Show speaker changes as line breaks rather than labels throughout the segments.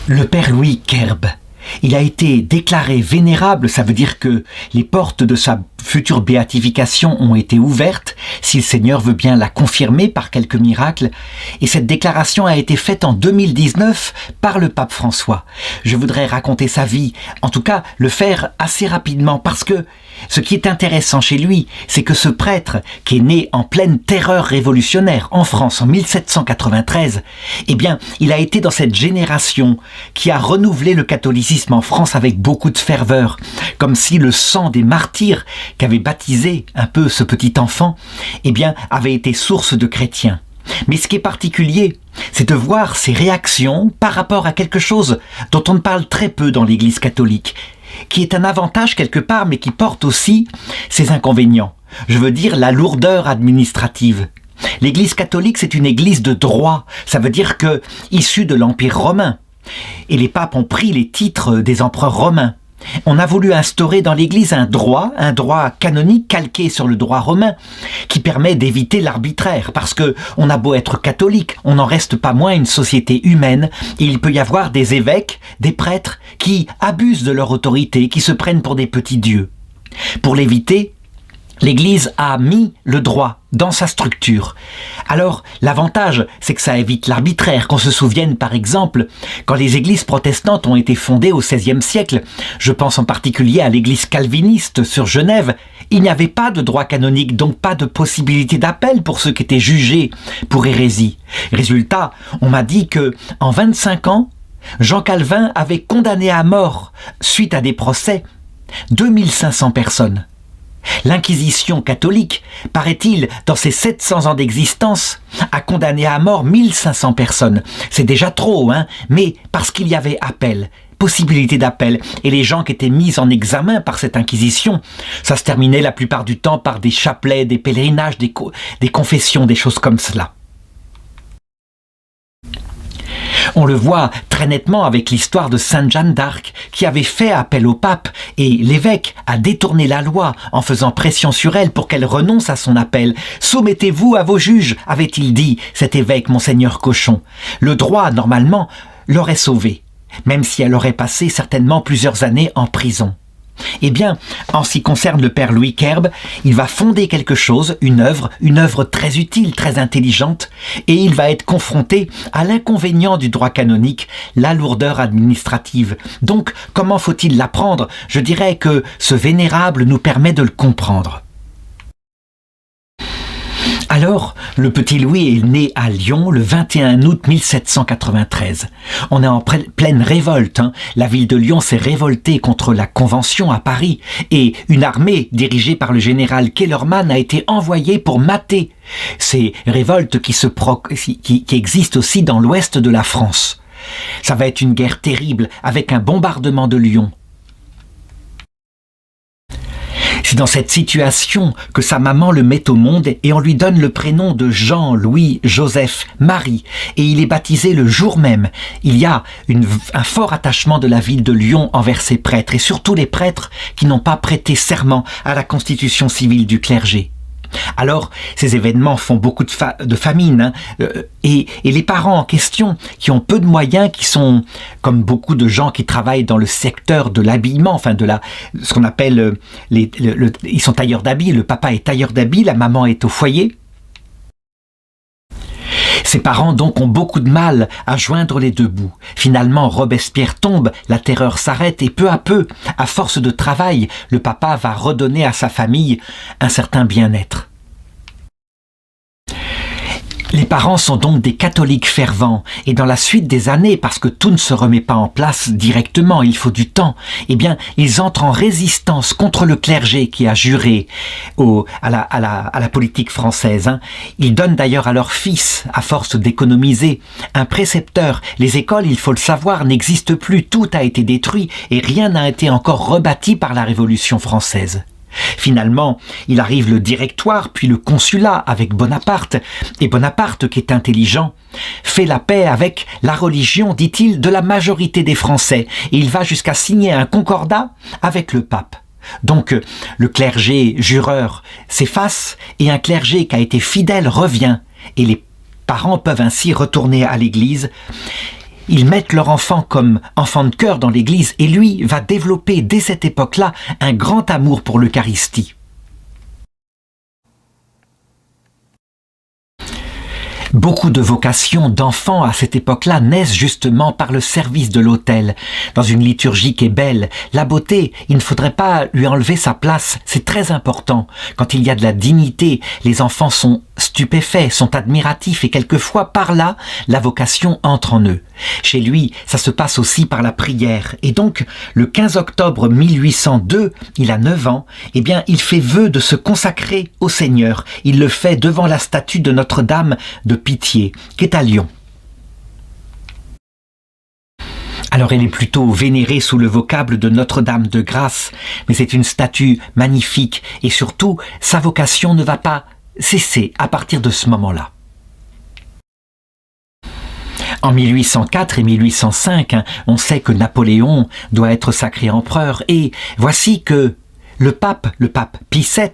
Le père Louis Kerb, il a été déclaré vénérable, ça veut dire que les portes de sa future béatification ont été ouvertes, si le Seigneur veut bien la confirmer par quelques miracles, et cette déclaration a été faite en 2019 par le pape François. Je voudrais raconter sa vie, en tout cas le faire assez rapidement, parce que ce qui est intéressant chez lui, c'est que ce prêtre, qui est né en pleine terreur révolutionnaire en France en 1793, eh bien, il a été dans cette génération qui a renouvelé le catholicisme en France avec beaucoup de ferveur, comme si le sang des martyrs qu'avait baptisé un peu ce petit enfant, eh bien, avait été source de chrétiens. Mais ce qui est particulier, c'est de voir ses réactions par rapport à quelque chose dont on ne parle très peu dans l'Église catholique, qui est un avantage quelque part, mais qui porte aussi ses inconvénients. Je veux dire la lourdeur administrative. L'Église catholique, c'est une église de droit. Ça veut dire que, issue de l'Empire romain, et les papes ont pris les titres des empereurs romains. On a voulu instaurer dans l'Église un droit canonique calqué sur le droit romain, qui permet d'éviter l'arbitraire, parce que on a beau être catholique, on n'en reste pas moins une société humaine, et il peut y avoir des évêques, des prêtres, qui abusent de leur autorité, qui se prennent pour des petits dieux. Pour l'éviter, l'Église a mis le droit dans sa structure. Alors, l'avantage, c'est que ça évite l'arbitraire. Qu'on se souvienne, par exemple, quand les églises protestantes ont été fondées au XVIe siècle, je pense en particulier à l'église calviniste sur Genève, il n'y avait pas de droit canonique, donc pas de possibilité d'appel pour ceux qui étaient jugés pour hérésie. Résultat, on m'a dit que, en 25 ans, Jean Calvin avait condamné à mort, suite à des procès, 2500 personnes. L'Inquisition catholique, paraît-il, dans ses 700 ans d'existence, a condamné à mort 1500 personnes. C'est déjà trop, mais parce qu'il y avait appel, possibilité d'appel, et les gens qui étaient mis en examen par cette Inquisition, ça se terminait la plupart du temps par des chapelets, des pèlerinages, des confessions, des choses comme cela. On le voit très nettement avec l'histoire de Sainte Jeanne d'Arc, qui avait fait appel au pape, et l'évêque a détourné la loi en faisant pression sur elle pour qu'elle renonce à son appel. « Soumettez-vous à vos juges », avait-il dit, cet évêque, Monseigneur Cochon. Le droit, normalement, l'aurait sauvée, même si elle aurait passé certainement plusieurs années en prison. Eh bien, en ce qui concerne le père Louis Kerb, il va fonder quelque chose, une œuvre très utile, très intelligente, et il va être confronté à l'inconvénient du droit canonique, la lourdeur administrative. Donc, comment faut-il l'apprendre ? Je dirais que ce vénérable nous permet de le comprendre. Alors, le petit Louis est né à Lyon le 21 août 1793. On est en pleine révolte. La ville de Lyon s'est révoltée contre la Convention à Paris et une armée dirigée par le général Kellermann a été envoyée pour mater ces révoltes qui existent aussi dans l'ouest de la France. Ça va être une guerre terrible avec un bombardement de Lyon. C'est dans cette situation que sa maman le met au monde et on lui donne le prénom de Jean, Louis, Joseph, Marie. Et il est baptisé le jour même. Il y a un fort attachement de la ville de Lyon envers ses prêtres et surtout les prêtres qui n'ont pas prêté serment à la constitution civile du clergé. Alors, ces événements font beaucoup de famine, et les parents en question, qui ont peu de moyens, qui sont comme beaucoup de gens qui travaillent dans le secteur de l'habillement, enfin ce qu'on appelle, ils sont tailleurs d'habits, le papa est tailleur d'habits, la maman est au foyer. Ces parents donc ont beaucoup de mal à joindre les deux bouts. Finalement, Robespierre tombe, la terreur s'arrête et peu à peu, à force de travail, le papa va redonner à sa famille un certain bien-être. Les parents sont donc des catholiques fervents et dans la suite des années, parce que tout ne se remet pas en place directement, il faut du temps, eh bien, ils entrent en résistance contre le clergé qui a juré à la politique française. Ils donnent d'ailleurs à leur fils, à force d'économiser, un précepteur. Les écoles, il faut le savoir, n'existent plus, tout a été détruit et rien n'a été encore rebâti par la Révolution française. Finalement, il arrive le directoire, puis le consulat avec Bonaparte, et Bonaparte, qui est intelligent, fait la paix avec la religion, dit-il, de la majorité des Français, et il va jusqu'à signer un concordat avec le pape. Donc, le clergé jureur s'efface, et un clergé qui a été fidèle revient, et les parents peuvent ainsi retourner à l'église. ils mettent leur enfant comme enfant de cœur dans l'Église et lui va développer dès cette époque-là un grand amour pour l'Eucharistie. Beaucoup de vocations d'enfants à cette époque-là naissent justement par le service de l'autel. Dans une liturgie qui est belle, la beauté, il ne faudrait pas lui enlever sa place, c'est très important. Quand il y a de la dignité, les enfants sont stupéfaits, sont admiratifs et quelquefois par là, la vocation entre en eux. Chez lui, ça se passe aussi par la prière. Et donc, le 15 octobre 1802, il a 9 ans, eh bien, il fait vœu de se consacrer au Seigneur. Il le fait devant la statue de Notre-Dame de Pitié, qui est à Lyon. Alors elle est plutôt vénérée sous le vocable de Notre-Dame de Grâce, mais c'est une statue magnifique et surtout, sa vocation ne va pas cesser à partir de ce moment-là. En 1804 et 1805, on sait que Napoléon doit être sacré empereur et voici que le pape Pie VII,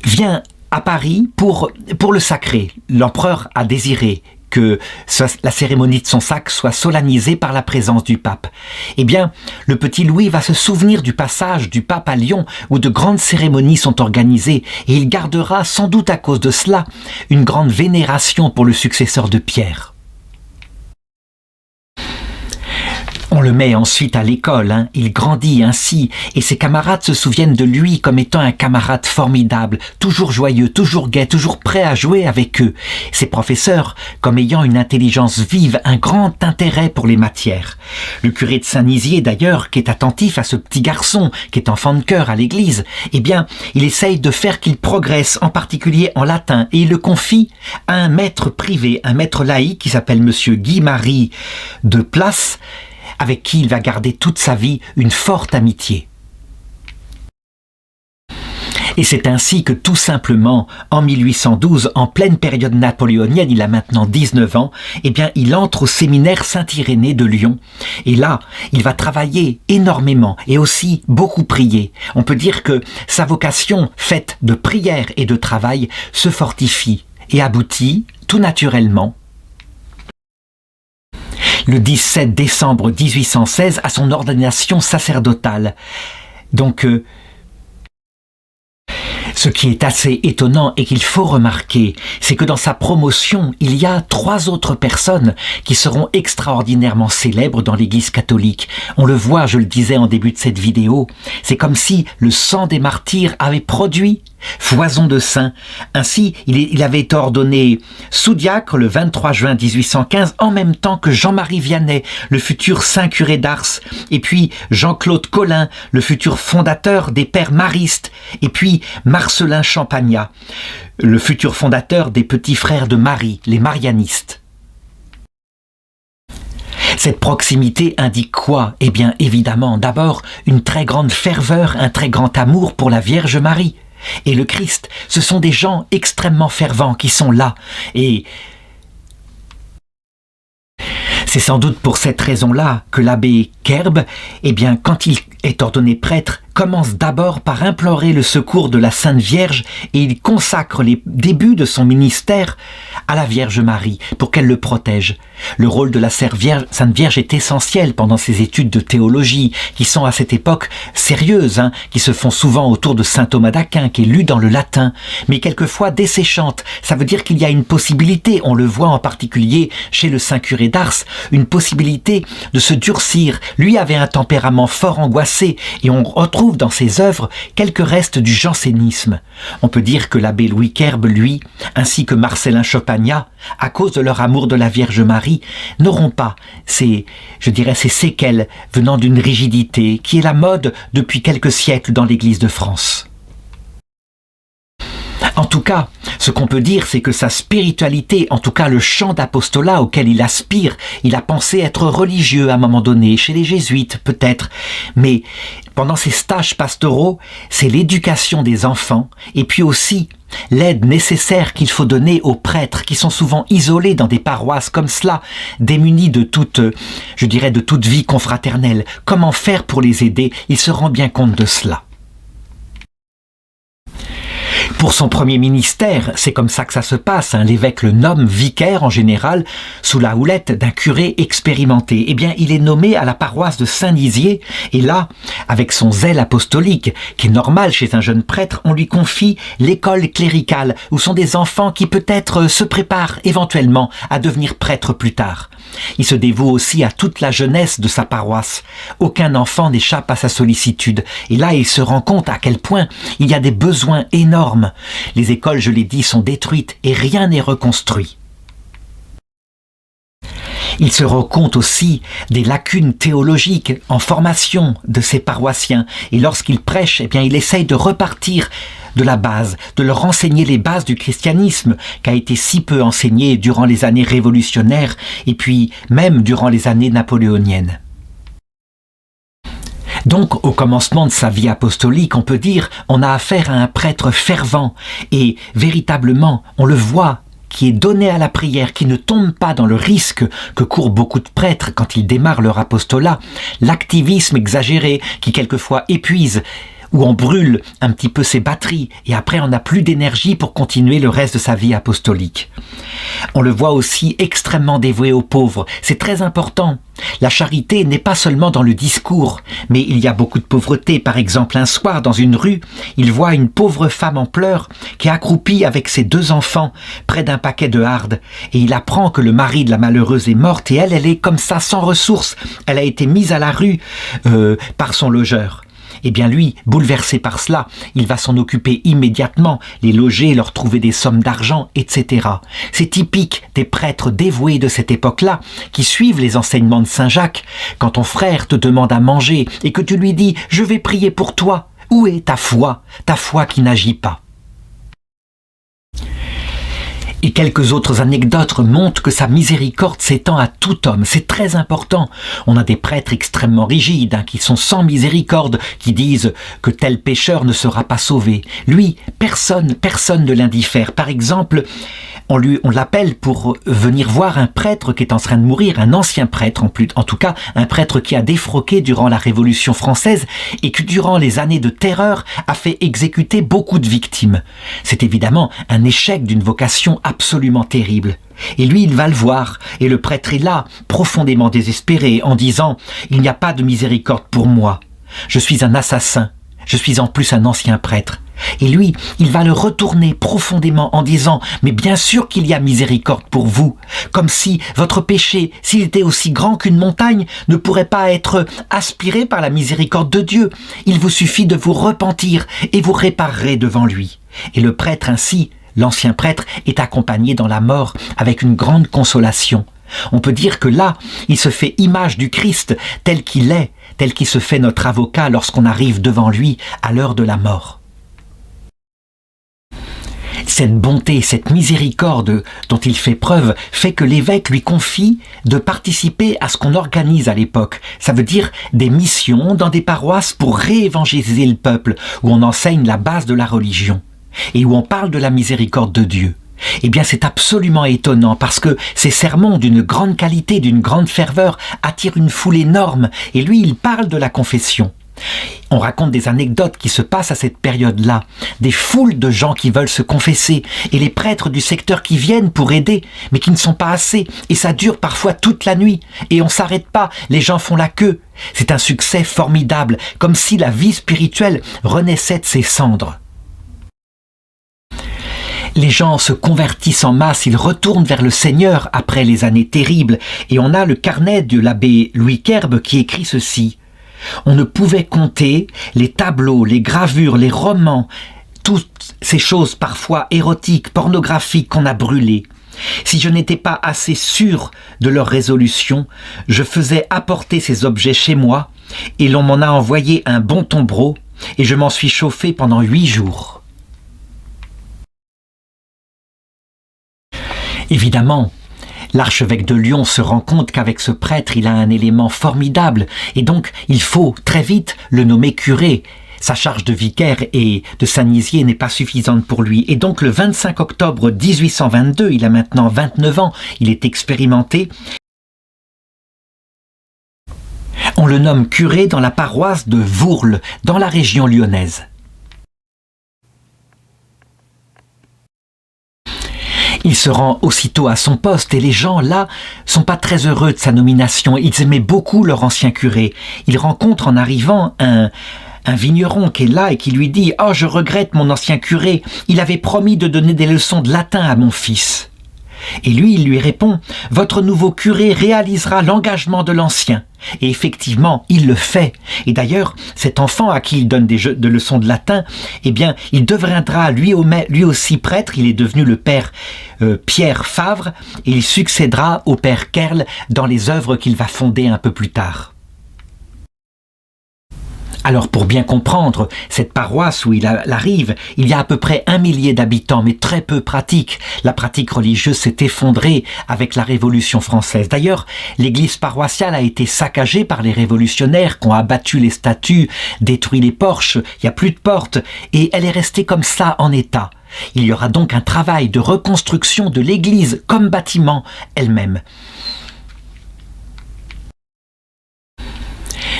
vient à Paris pour le sacrer. L'empereur a désiré que la cérémonie de son sacre soit solennisée par la présence du pape. Eh bien, le petit Louis va se souvenir du passage du pape à Lyon où de grandes cérémonies sont organisées et il gardera, sans doute à cause de cela, une grande vénération pour le successeur de Pierre. On le met ensuite à l'école, il grandit ainsi et ses camarades se souviennent de lui comme étant un camarade formidable, toujours joyeux, toujours gai, toujours prêt à jouer avec eux. Ses professeurs comme ayant une intelligence vive, un grand intérêt pour les matières. Le curé de Saint-Nizier d'ailleurs, qui est attentif à ce petit garçon, qui est enfant de chœur à l'église, eh bien, il essaye de faire qu'il progresse, en particulier en latin, et il le confie à un maître privé, un maître laïque qui s'appelle monsieur Guy-Marie de Place, avec qui il va garder toute sa vie une forte amitié. Et c'est ainsi que tout simplement, en 1812, en pleine période napoléonienne, il a maintenant 19 ans, eh bien, il entre au séminaire Saint-Irénée de Lyon. Et là, il va travailler énormément et aussi beaucoup prier. On peut dire que sa vocation, faite de prière et de travail, se fortifie et aboutit, tout naturellement, le 17 décembre 1816 à son ordination sacerdotale. Donc, ce qui est assez étonnant et qu'il faut remarquer, c'est que dans sa promotion, il y a 3 autres personnes qui seront extraordinairement célèbres dans l'Église catholique. On le voit, je le disais en début de cette vidéo, c'est comme si le sang des martyrs avait produit foison de saints. Ainsi, il avait été ordonné sous-diacre le 23 juin 1815, en même temps que Jean-Marie Vianney, le futur saint curé d'Ars, et puis Jean-Claude Collin, le futur fondateur des Pères Maristes, et puis Marcellin Champagnat, le futur fondateur des Petits Frères de Marie, les Marianistes. Cette proximité indique quoi? Eh bien, évidemment, d'abord, une très grande ferveur, un très grand amour pour la Vierge Marie. Et le Christ, ce sont des gens extrêmement fervents qui sont là. Et c'est sans doute pour cette raison-là que l'abbé Kerbe, eh bien, quand il est ordonné prêtre, commence d'abord par implorer le secours de la Sainte Vierge et il consacre les débuts de son ministère à la Vierge Marie pour qu'elle le protège. Le rôle de la Sainte Vierge est essentiel pendant ses études de théologie qui sont à cette époque sérieuses, qui se font souvent autour de saint Thomas d'Aquin qui est lu dans le latin, mais quelquefois desséchantes. Ça veut dire qu'il y a une possibilité, on le voit en particulier chez le saint curé d'Ars, une possibilité de se durcir. Lui avait un tempérament fort angoissé et on retrouve dans ses œuvres quelques restes du jansénisme. On peut dire que l'abbé Louis Kerbe, lui, ainsi que Marcellin Champagnat, à cause de leur amour de la Vierge Marie, n'auront pas ces séquelles venant d'une rigidité qui est la mode depuis quelques siècles dans l'Église de France. En tout cas, ce qu'on peut dire, c'est que sa spiritualité, en tout cas le chant d'apostolat auquel il aspire, il a pensé être religieux à un moment donné, chez les jésuites peut-être, mais pendant ses stages pastoraux, c'est l'éducation des enfants et puis aussi l'aide nécessaire qu'il faut donner aux prêtres qui sont souvent isolés dans des paroisses comme cela, démunis de toute vie confraternelle. Comment faire pour les aider? Il se rend bien compte de cela. Pour son premier ministère, c'est comme ça que ça se passe, hein. L'évêque le nomme vicaire en général sous la houlette d'un curé expérimenté. Eh bien, il est nommé à la paroisse de Saint-Nizier et là, avec son zèle apostolique, qui est normal chez un jeune prêtre, on lui confie l'école cléricale où sont des enfants qui peut-être se préparent éventuellement à devenir prêtres plus tard. Il se dévoue aussi à toute la jeunesse de sa paroisse. Aucun enfant n'échappe à sa sollicitude. Et là, il se rend compte à quel point il y a des besoins énormes. Les écoles, je l'ai dit, sont détruites et rien n'est reconstruit. Il se rend compte aussi des lacunes théologiques en formation de ses paroissiens. Et lorsqu'il prêche, eh bien, il essaye de repartir de la base, de leur enseigner les bases du christianisme qui a été si peu enseigné durant les années révolutionnaires et puis même durant les années napoléoniennes. Donc, au commencement de sa vie apostolique, on peut dire, on a affaire à un prêtre fervent et véritablement, on le voit, qui est donné à la prière, qui ne tombe pas dans le risque que courent beaucoup de prêtres quand ils démarrent leur apostolat, l'activisme exagéré qui quelquefois épuise, où on brûle un petit peu ses batteries et après on n'a plus d'énergie pour continuer le reste de sa vie apostolique. On le voit aussi extrêmement dévoué aux pauvres, c'est très important. La charité n'est pas seulement dans le discours, mais il y a beaucoup de pauvreté. Par exemple, un soir dans une rue, il voit une pauvre femme en pleurs qui est accroupie avec ses 2 enfants près d'un paquet de hardes et il apprend que le mari de la malheureuse est morte et elle est comme ça sans ressources. Elle a été mise à la rue par son logeur. Eh bien lui, bouleversé par cela, il va s'en occuper immédiatement, les loger, leur trouver des sommes d'argent, etc. C'est typique des prêtres dévoués de cette époque-là, qui suivent les enseignements de Saint Jacques. Quand ton frère te demande à manger et que tu lui dis « Je vais prier pour toi », où est ta foi qui n'agit pas? Et quelques autres anecdotes montrent que sa miséricorde s'étend à tout homme. C'est très important. On a des prêtres extrêmement rigides, qui sont sans miséricorde, qui disent que tel pécheur ne sera pas sauvé. Lui, personne ne l'indiffère. Par exemple, on l'appelle pour venir voir un prêtre qui est en train de mourir, un ancien prêtre en tout cas, un prêtre qui a défroqué durant la Révolution française et qui durant les années de terreur a fait exécuter beaucoup de victimes. C'est évidemment un échec d'une vocation absolument terrible. Et lui, il va le voir, et le prêtre est là, profondément désespéré, en disant « Il n'y a pas de miséricorde pour moi. Je suis un assassin. Je suis en plus un ancien prêtre. » Et lui, il va le retourner profondément en disant « Mais bien sûr qu'il y a miséricorde pour vous, comme si votre péché, s'il était aussi grand qu'une montagne, ne pourrait pas être aspiré par la miséricorde de Dieu. Il vous suffit de vous repentir et vous réparerez devant lui. » Et le prêtre ainsi, l'ancien prêtre, est accompagné dans la mort avec une grande consolation. On peut dire que là, il se fait image du Christ tel qu'il est, tel qu'il se fait notre avocat lorsqu'on arrive devant lui à l'heure de la mort. Cette bonté, cette miséricorde dont il fait preuve fait que l'évêque lui confie de participer à ce qu'on organise à l'époque. Ça veut dire des missions dans des paroisses pour réévangéliser le peuple, où on enseigne la base de la religion et où on parle de la miséricorde de Dieu. Eh bien, c'est absolument étonnant parce que ces sermons d'une grande qualité, d'une grande ferveur attirent une foule énorme et lui, il parle de la confession. On raconte des anecdotes qui se passent à cette période-là, des foules de gens qui veulent se confesser et les prêtres du secteur qui viennent pour aider, mais qui ne sont pas assez et ça dure parfois toute la nuit et on s'arrête pas, les gens font la queue. C'est un succès formidable, comme si la vie spirituelle renaissait de ses cendres. Les gens se convertissent en masse, ils retournent vers le Seigneur après les années terribles et on a le carnet de l'abbé Louis Querbe qui écrit ceci. On ne pouvait compter les tableaux, les gravures, les romans, toutes ces choses parfois érotiques, pornographiques qu'on a brûlées. Si je n'étais pas assez sûr de leur résolution, je faisais apporter ces objets chez moi et l'on m'en a envoyé un bon tombereau et je m'en suis chauffé pendant 8 jours. Évidemment, l'archevêque de Lyon se rend compte qu'avec ce prêtre, il a un élément formidable et donc il faut très vite le nommer curé. Sa charge de vicaire et de Saint-Nizier n'est pas suffisante pour lui. Et donc le 25 octobre 1822, il a maintenant 29 ans, il est expérimenté. On le nomme curé dans la paroisse de Vourles, dans la région lyonnaise. Il se rend aussitôt à son poste et les gens, là, sont pas très heureux de sa nomination. Ils aimaient beaucoup leur ancien curé. Il rencontre en arrivant un vigneron qui est là et qui lui dit « Oh, je regrette mon ancien curé, il avait promis de donner des leçons de latin à mon fils. » Et lui, il lui répond « Votre nouveau curé réalisera l'engagement de l'ancien. » Et effectivement, il le fait. Et d'ailleurs, cet enfant à qui il donne des leçons de latin, eh bien, il deviendra lui aussi prêtre. Il est devenu le père Pierre Favre et il succédera au père Kerle dans les œuvres qu'il va fonder un peu plus tard. Alors pour bien comprendre cette paroisse où il arrive, il y a à peu près 1 millier d'habitants, mais très peu pratique. La pratique religieuse s'est effondrée avec la Révolution française. D'ailleurs, l'église paroissiale a été saccagée par les révolutionnaires qui ont abattu les statues, détruit les porches, il n'y a plus de portes, et elle est restée comme ça en état. Il y aura donc un travail de reconstruction de l'église comme bâtiment elle-même.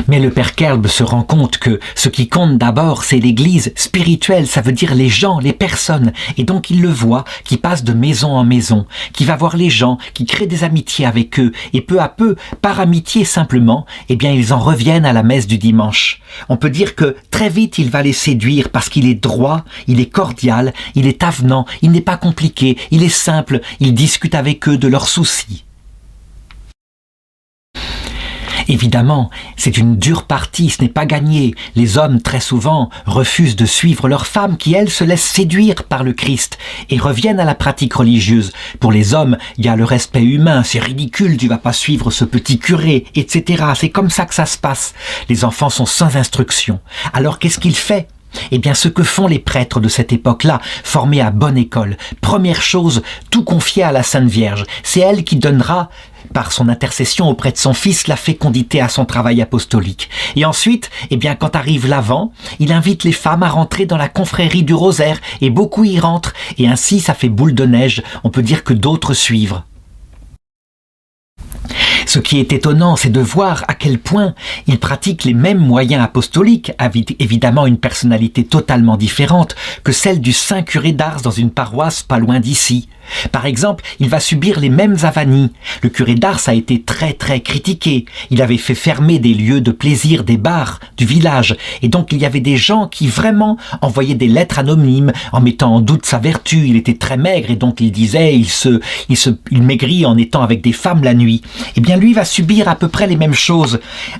Mais le père Kerbe se rend compte que ce qui compte d'abord, c'est l'église spirituelle, ça veut dire les gens, les personnes. Et donc il le voit, qui passe de maison en maison, qui va voir les gens, qui crée des amitiés avec eux. Et peu à peu, par amitié simplement, eh bien ils en reviennent à la messe du dimanche. On peut dire que très vite il va les séduire parce qu'il est droit, il est cordial, il est avenant, il n'est pas compliqué, il est simple, il discute avec eux de leurs soucis. Évidemment, c'est une dure partie, ce n'est pas gagné. Les hommes, très souvent, refusent de suivre leurs femmes qui, elles, se laissent séduire par le Christ et reviennent à la pratique religieuse. Pour les hommes, il y a le respect humain, c'est ridicule, tu vas pas suivre ce petit curé, etc. C'est comme ça que ça se passe. Les enfants sont sans instruction. Alors qu'est-ce qu'il fait ? Eh bien, ce que font les prêtres de cette époque-là, formés à bonne école. Première chose, tout confier à la Sainte Vierge. C'est elle qui donnera, par son intercession auprès de son fils, la fécondité à son travail apostolique. Et ensuite, eh bien, quand arrive l'Avent, il invite les femmes à rentrer dans la confrérie du Rosaire, et beaucoup y rentrent, et ainsi ça fait boule de neige, on peut dire que d'autres suivent. Ce qui est étonnant, c'est de voir à quel point il pratique les mêmes moyens apostoliques, avec évidemment une personnalité totalement différente que celle du saint curé d'Ars dans une paroisse pas loin d'ici. Par exemple, il va subir les mêmes avanies. Le curé d'Ars a été très critiqué. Il avait fait fermer des lieux de plaisir, des bars du village. Et donc il y avait des gens qui vraiment envoyaient des lettres anonymes en mettant en doute sa vertu. Il était très maigre et donc il disait il maigrit en étant avec des femmes la nuit. Eh bien lui va subir à peu près les mêmes choses.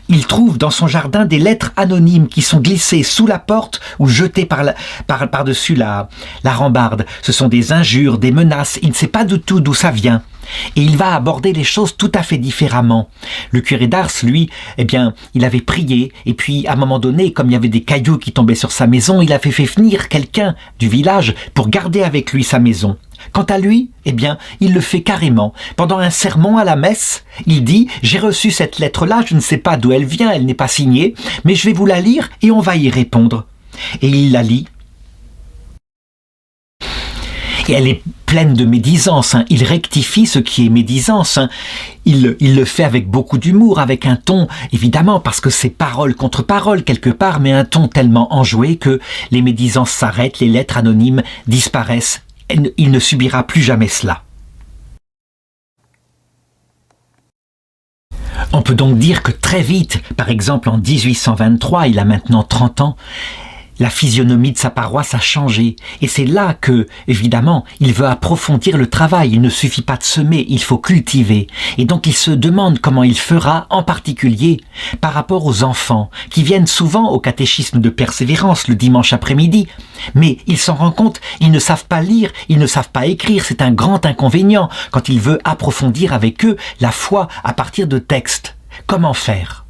Il trouve dans son jardin des lettres anonymes qui sont glissées sous la porte ou jetées par-dessus la rambarde. Ce sont des injures, des menaces. Il ne sait pas du tout d'où ça vient. Et il va aborder les choses tout à fait différemment. Le curé d'Ars, lui, eh bien, il avait prié, et puis à un moment donné, comme il y avait des cailloux qui tombaient sur sa maison, il avait fait venir quelqu'un du village pour garder avec lui sa maison. Quant à lui, eh bien, il le fait carrément. Pendant un sermon à la messe, il dit « J'ai reçu cette lettre-là, je ne sais pas d'où elle vient, elle n'est pas signée, mais je vais vous la lire et on va y répondre. » Et il la lit. Et elle est pleine de médisance. Il rectifie ce qui est médisance. Il le fait avec beaucoup d'humour, avec un ton, évidemment, parce que c'est parole contre parole quelque part, mais un ton tellement enjoué que les médisances s'arrêtent, les lettres anonymes disparaissent. Il ne subira plus jamais cela. On peut donc dire que très vite, par exemple en 1823, il a maintenant 30 ans, la physionomie de sa paroisse a changé. Et c'est là que, évidemment, il veut approfondir le travail. Il ne suffit pas de semer, il faut cultiver. Et donc il se demande comment il fera, en particulier, par rapport aux enfants, qui viennent souvent au catéchisme de persévérance le dimanche après-midi. Mais il s'en rend compte, ils ne savent pas lire, ils ne savent pas écrire. C'est un grand inconvénient quand il veut approfondir avec eux la foi à partir de textes. Comment faire ?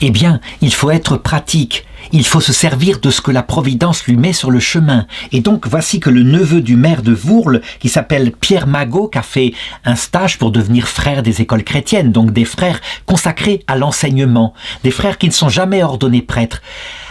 Eh bien, il faut être pratique, il faut se servir de ce que la Providence lui met sur le chemin. Et donc, voici que le neveu du maire de Vourles, qui s'appelle Pierre Magot, qui a fait un stage pour devenir frère des écoles chrétiennes, donc des frères consacrés à l'enseignement, des frères qui ne sont jamais ordonnés prêtres,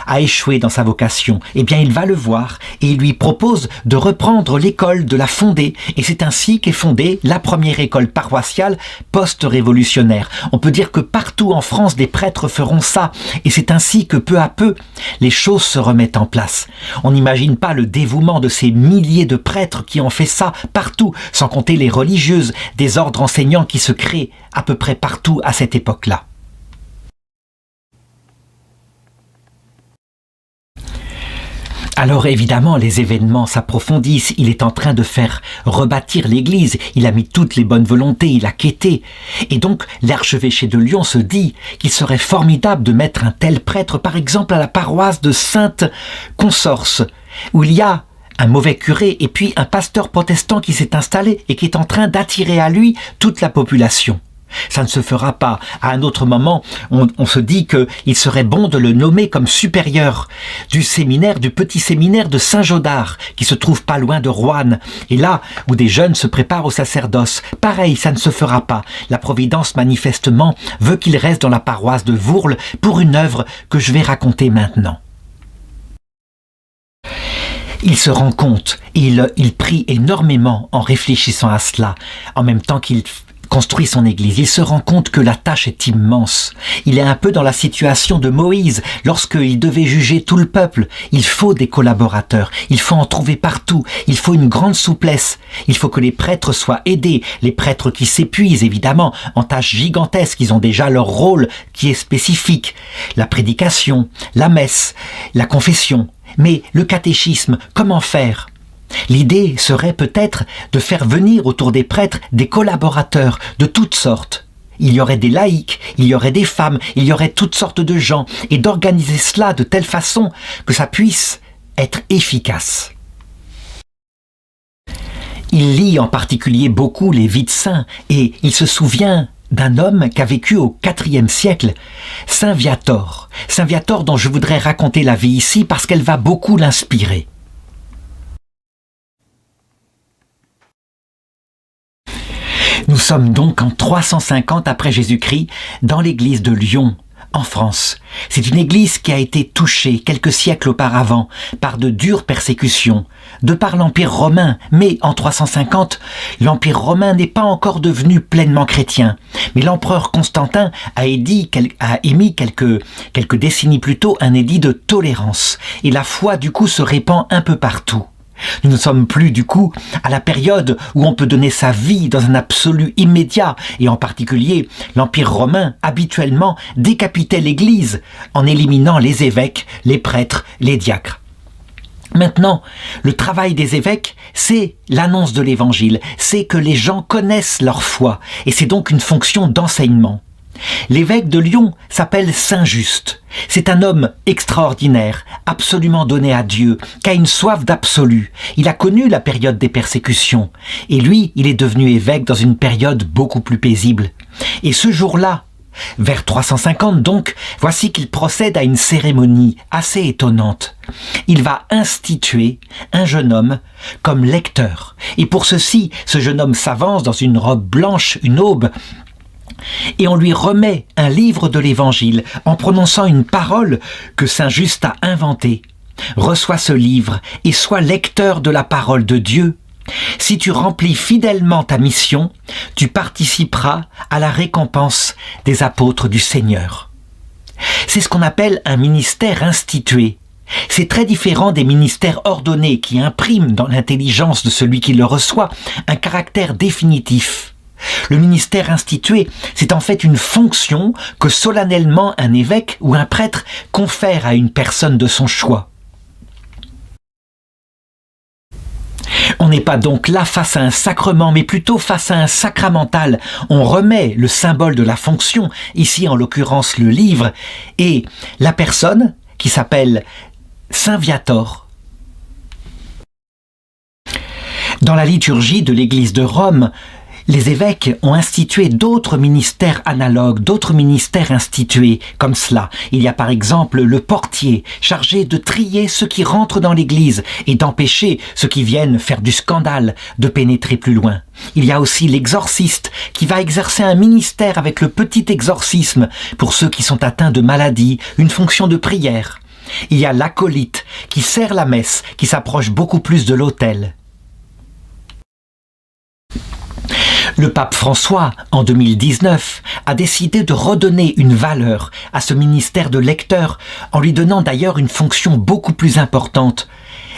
a échoué dans sa vocation, eh bien il va le voir et il lui propose de reprendre l'école, de la fonder. Et c'est ainsi qu'est fondée la première école paroissiale post-révolutionnaire. On peut dire que partout en France, des prêtres feront ça. Et c'est ainsi que peu à peu, les choses se remettent en place. On n'imagine pas le dévouement de ces milliers de prêtres qui ont fait ça partout, sans compter les religieuses, des ordres enseignants qui se créent à peu près partout à cette époque-là. Alors évidemment, les événements s'approfondissent, il est en train de faire rebâtir l'église, il a mis toutes les bonnes volontés, il a quêté. Et donc, l'archevêché de Lyon se dit qu'il serait formidable de mettre un tel prêtre, par exemple, à la paroisse de Sainte-Consorce, où il y a un mauvais curé et puis un pasteur protestant qui s'est installé et qui est en train d'attirer à lui toute la population. Ça ne se fera pas. À un autre moment, on se dit qu'il serait bon de le nommer comme supérieur du séminaire, du petit séminaire de Saint-Jodard, qui se trouve pas loin de Roanne, et là où des jeunes se préparent au sacerdoce. Pareil, ça ne se fera pas. La Providence, manifestement, veut qu'il reste dans la paroisse de Vourles pour une œuvre que je vais raconter maintenant. Il se rend compte, et il prie énormément en réfléchissant à cela, en même temps qu'il construit son église. Il se rend compte que la tâche est immense. Il est un peu dans la situation de Moïse, lorsqu'il devait juger tout le peuple. Il faut des collaborateurs, il faut en trouver partout, il faut une grande souplesse. Il faut que les prêtres soient aidés, les prêtres qui s'épuisent évidemment en tâches gigantesques, ils ont déjà leur rôle qui est spécifique. La prédication, la messe, la confession. Mais le catéchisme, comment faire ? L'idée serait peut-être de faire venir autour des prêtres des collaborateurs de toutes sortes. Il y aurait des laïcs, il y aurait des femmes, il y aurait toutes sortes de gens, et d'organiser cela de telle façon que ça puisse être efficace. Il lit en particulier beaucoup les vies de saints, et il se souvient d'un homme qui a vécu au IVe siècle, Saint Viator. Saint Viator dont je voudrais raconter la vie ici parce qu'elle va beaucoup l'inspirer. Nous sommes donc en 350 après Jésus-Christ dans l'église de Lyon, en France. C'est une église qui a été touchée quelques siècles auparavant par de dures persécutions, de par l'Empire romain. Mais en 350, l'Empire romain n'est pas encore devenu pleinement chrétien. Mais l'empereur Constantin a émis quelques décennies plus tôt un édit de tolérance. Et la foi du coup se répand un peu partout. Nous ne sommes plus du coup à la période où on peut donner sa vie dans un absolu immédiat, et en particulier l'Empire romain habituellement décapitait l'Église en éliminant les évêques, les prêtres, les diacres. Maintenant, le travail des évêques, c'est l'annonce de l'Évangile, c'est que les gens connaissent leur foi, et c'est donc une fonction d'enseignement. L'évêque de Lyon s'appelle Saint Just. C'est un homme extraordinaire, absolument donné à Dieu, qui a une soif d'absolu. Il a connu la période des persécutions. Et lui, il est devenu évêque dans une période beaucoup plus paisible. Et ce jour-là, vers 350 donc, voici qu'il procède à une cérémonie assez étonnante. Il va instituer un jeune homme comme lecteur. Et pour ceci, ce jeune homme s'avance dans une robe blanche, une aube, et on lui remet un livre de l'Évangile en prononçant une parole que Saint Just a inventée. Reçois ce livre et sois lecteur de la parole de Dieu. Si tu remplis fidèlement ta mission, tu participeras à la récompense des apôtres du Seigneur. C'est ce qu'on appelle un ministère institué. C'est très différent des ministères ordonnés qui impriment dans l'intelligence de celui qui le reçoit un caractère définitif. Le ministère institué, c'est en fait une fonction que solennellement un évêque ou un prêtre confère à une personne de son choix. On n'est pas donc là face à un sacrement, mais plutôt face à un sacramental. On remet le symbole de la fonction, ici en l'occurrence le livre, et la personne qui s'appelle Saint Viator. Dans la liturgie de l'Église de Rome, les évêques ont institué d'autres ministères analogues, d'autres ministères institués comme cela. Il y a par exemple le portier, chargé de trier ceux qui rentrent dans l'église et d'empêcher ceux qui viennent faire du scandale de pénétrer plus loin. Il y a aussi l'exorciste qui va exercer un ministère avec le petit exorcisme pour ceux qui sont atteints de maladie, une fonction de prière. Il y a l'acolyte qui sert la messe, qui s'approche beaucoup plus de l'autel. Le pape François, en 2019, a décidé de redonner une valeur à ce ministère de lecteur, en lui donnant d'ailleurs une fonction beaucoup plus importante.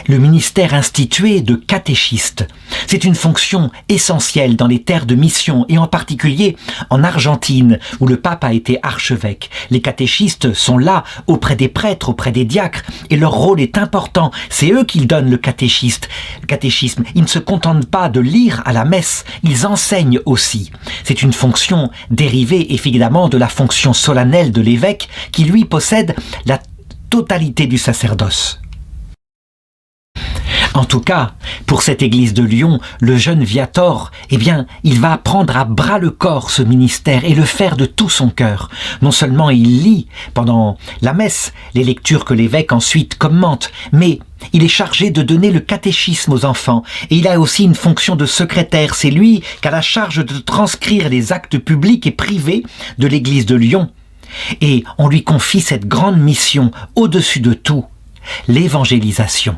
Le ministère institué de catéchiste. C'est une fonction essentielle dans les terres de mission et en particulier en Argentine où le pape a été archevêque. Les catéchistes sont là auprès des prêtres, auprès des diacres et leur rôle est important. C'est eux qui donnent le catéchisme. Ils ne se contentent pas de lire à la messe, ils enseignent aussi. C'est une fonction dérivée évidemment de la fonction solennelle de l'évêque qui lui possède la totalité du sacerdoce. En tout cas, pour cette église de Lyon, le jeune Viator, il va prendre à bras le corps ce ministère et le faire de tout son cœur. Non seulement il lit pendant la messe les lectures que l'évêque ensuite commente, mais il est chargé de donner le catéchisme aux enfants et il a aussi une fonction de secrétaire. C'est lui qui a la charge de transcrire les actes publics et privés de l'église de Lyon. Et on lui confie cette grande mission au-dessus de tout, l'évangélisation.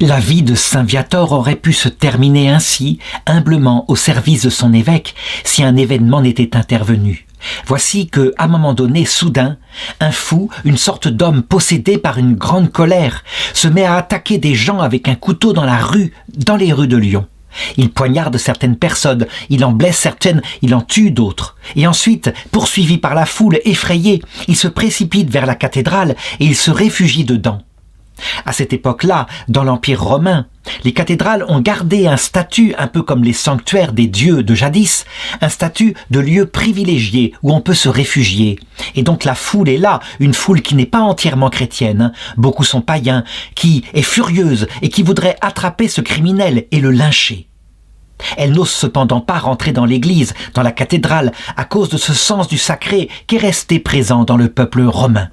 La vie de Saint Viator aurait pu se terminer ainsi, humblement au service de son évêque, si un événement n'était intervenu. Voici que, à un moment donné, soudain, un fou, une sorte d'homme possédé par une grande colère, se met à attaquer des gens avec un couteau dans les rues de Lyon. Il poignarde certaines personnes, il en blesse certaines, il en tue d'autres. Et ensuite, poursuivi par la foule effrayée, il se précipite vers la cathédrale et il se réfugie dedans. À cette époque-là, dans l'Empire romain, les cathédrales ont gardé un statut, un peu comme les sanctuaires des dieux de jadis, un statut de lieu privilégié où on peut se réfugier. Et donc la foule est là, une foule qui n'est pas entièrement chrétienne, beaucoup sont païens, qui est furieuse et qui voudrait attraper ce criminel et le lyncher. Elle n'ose cependant pas rentrer dans l'église, dans la cathédrale, à cause de ce sens du sacré qui est resté présent dans le peuple romain.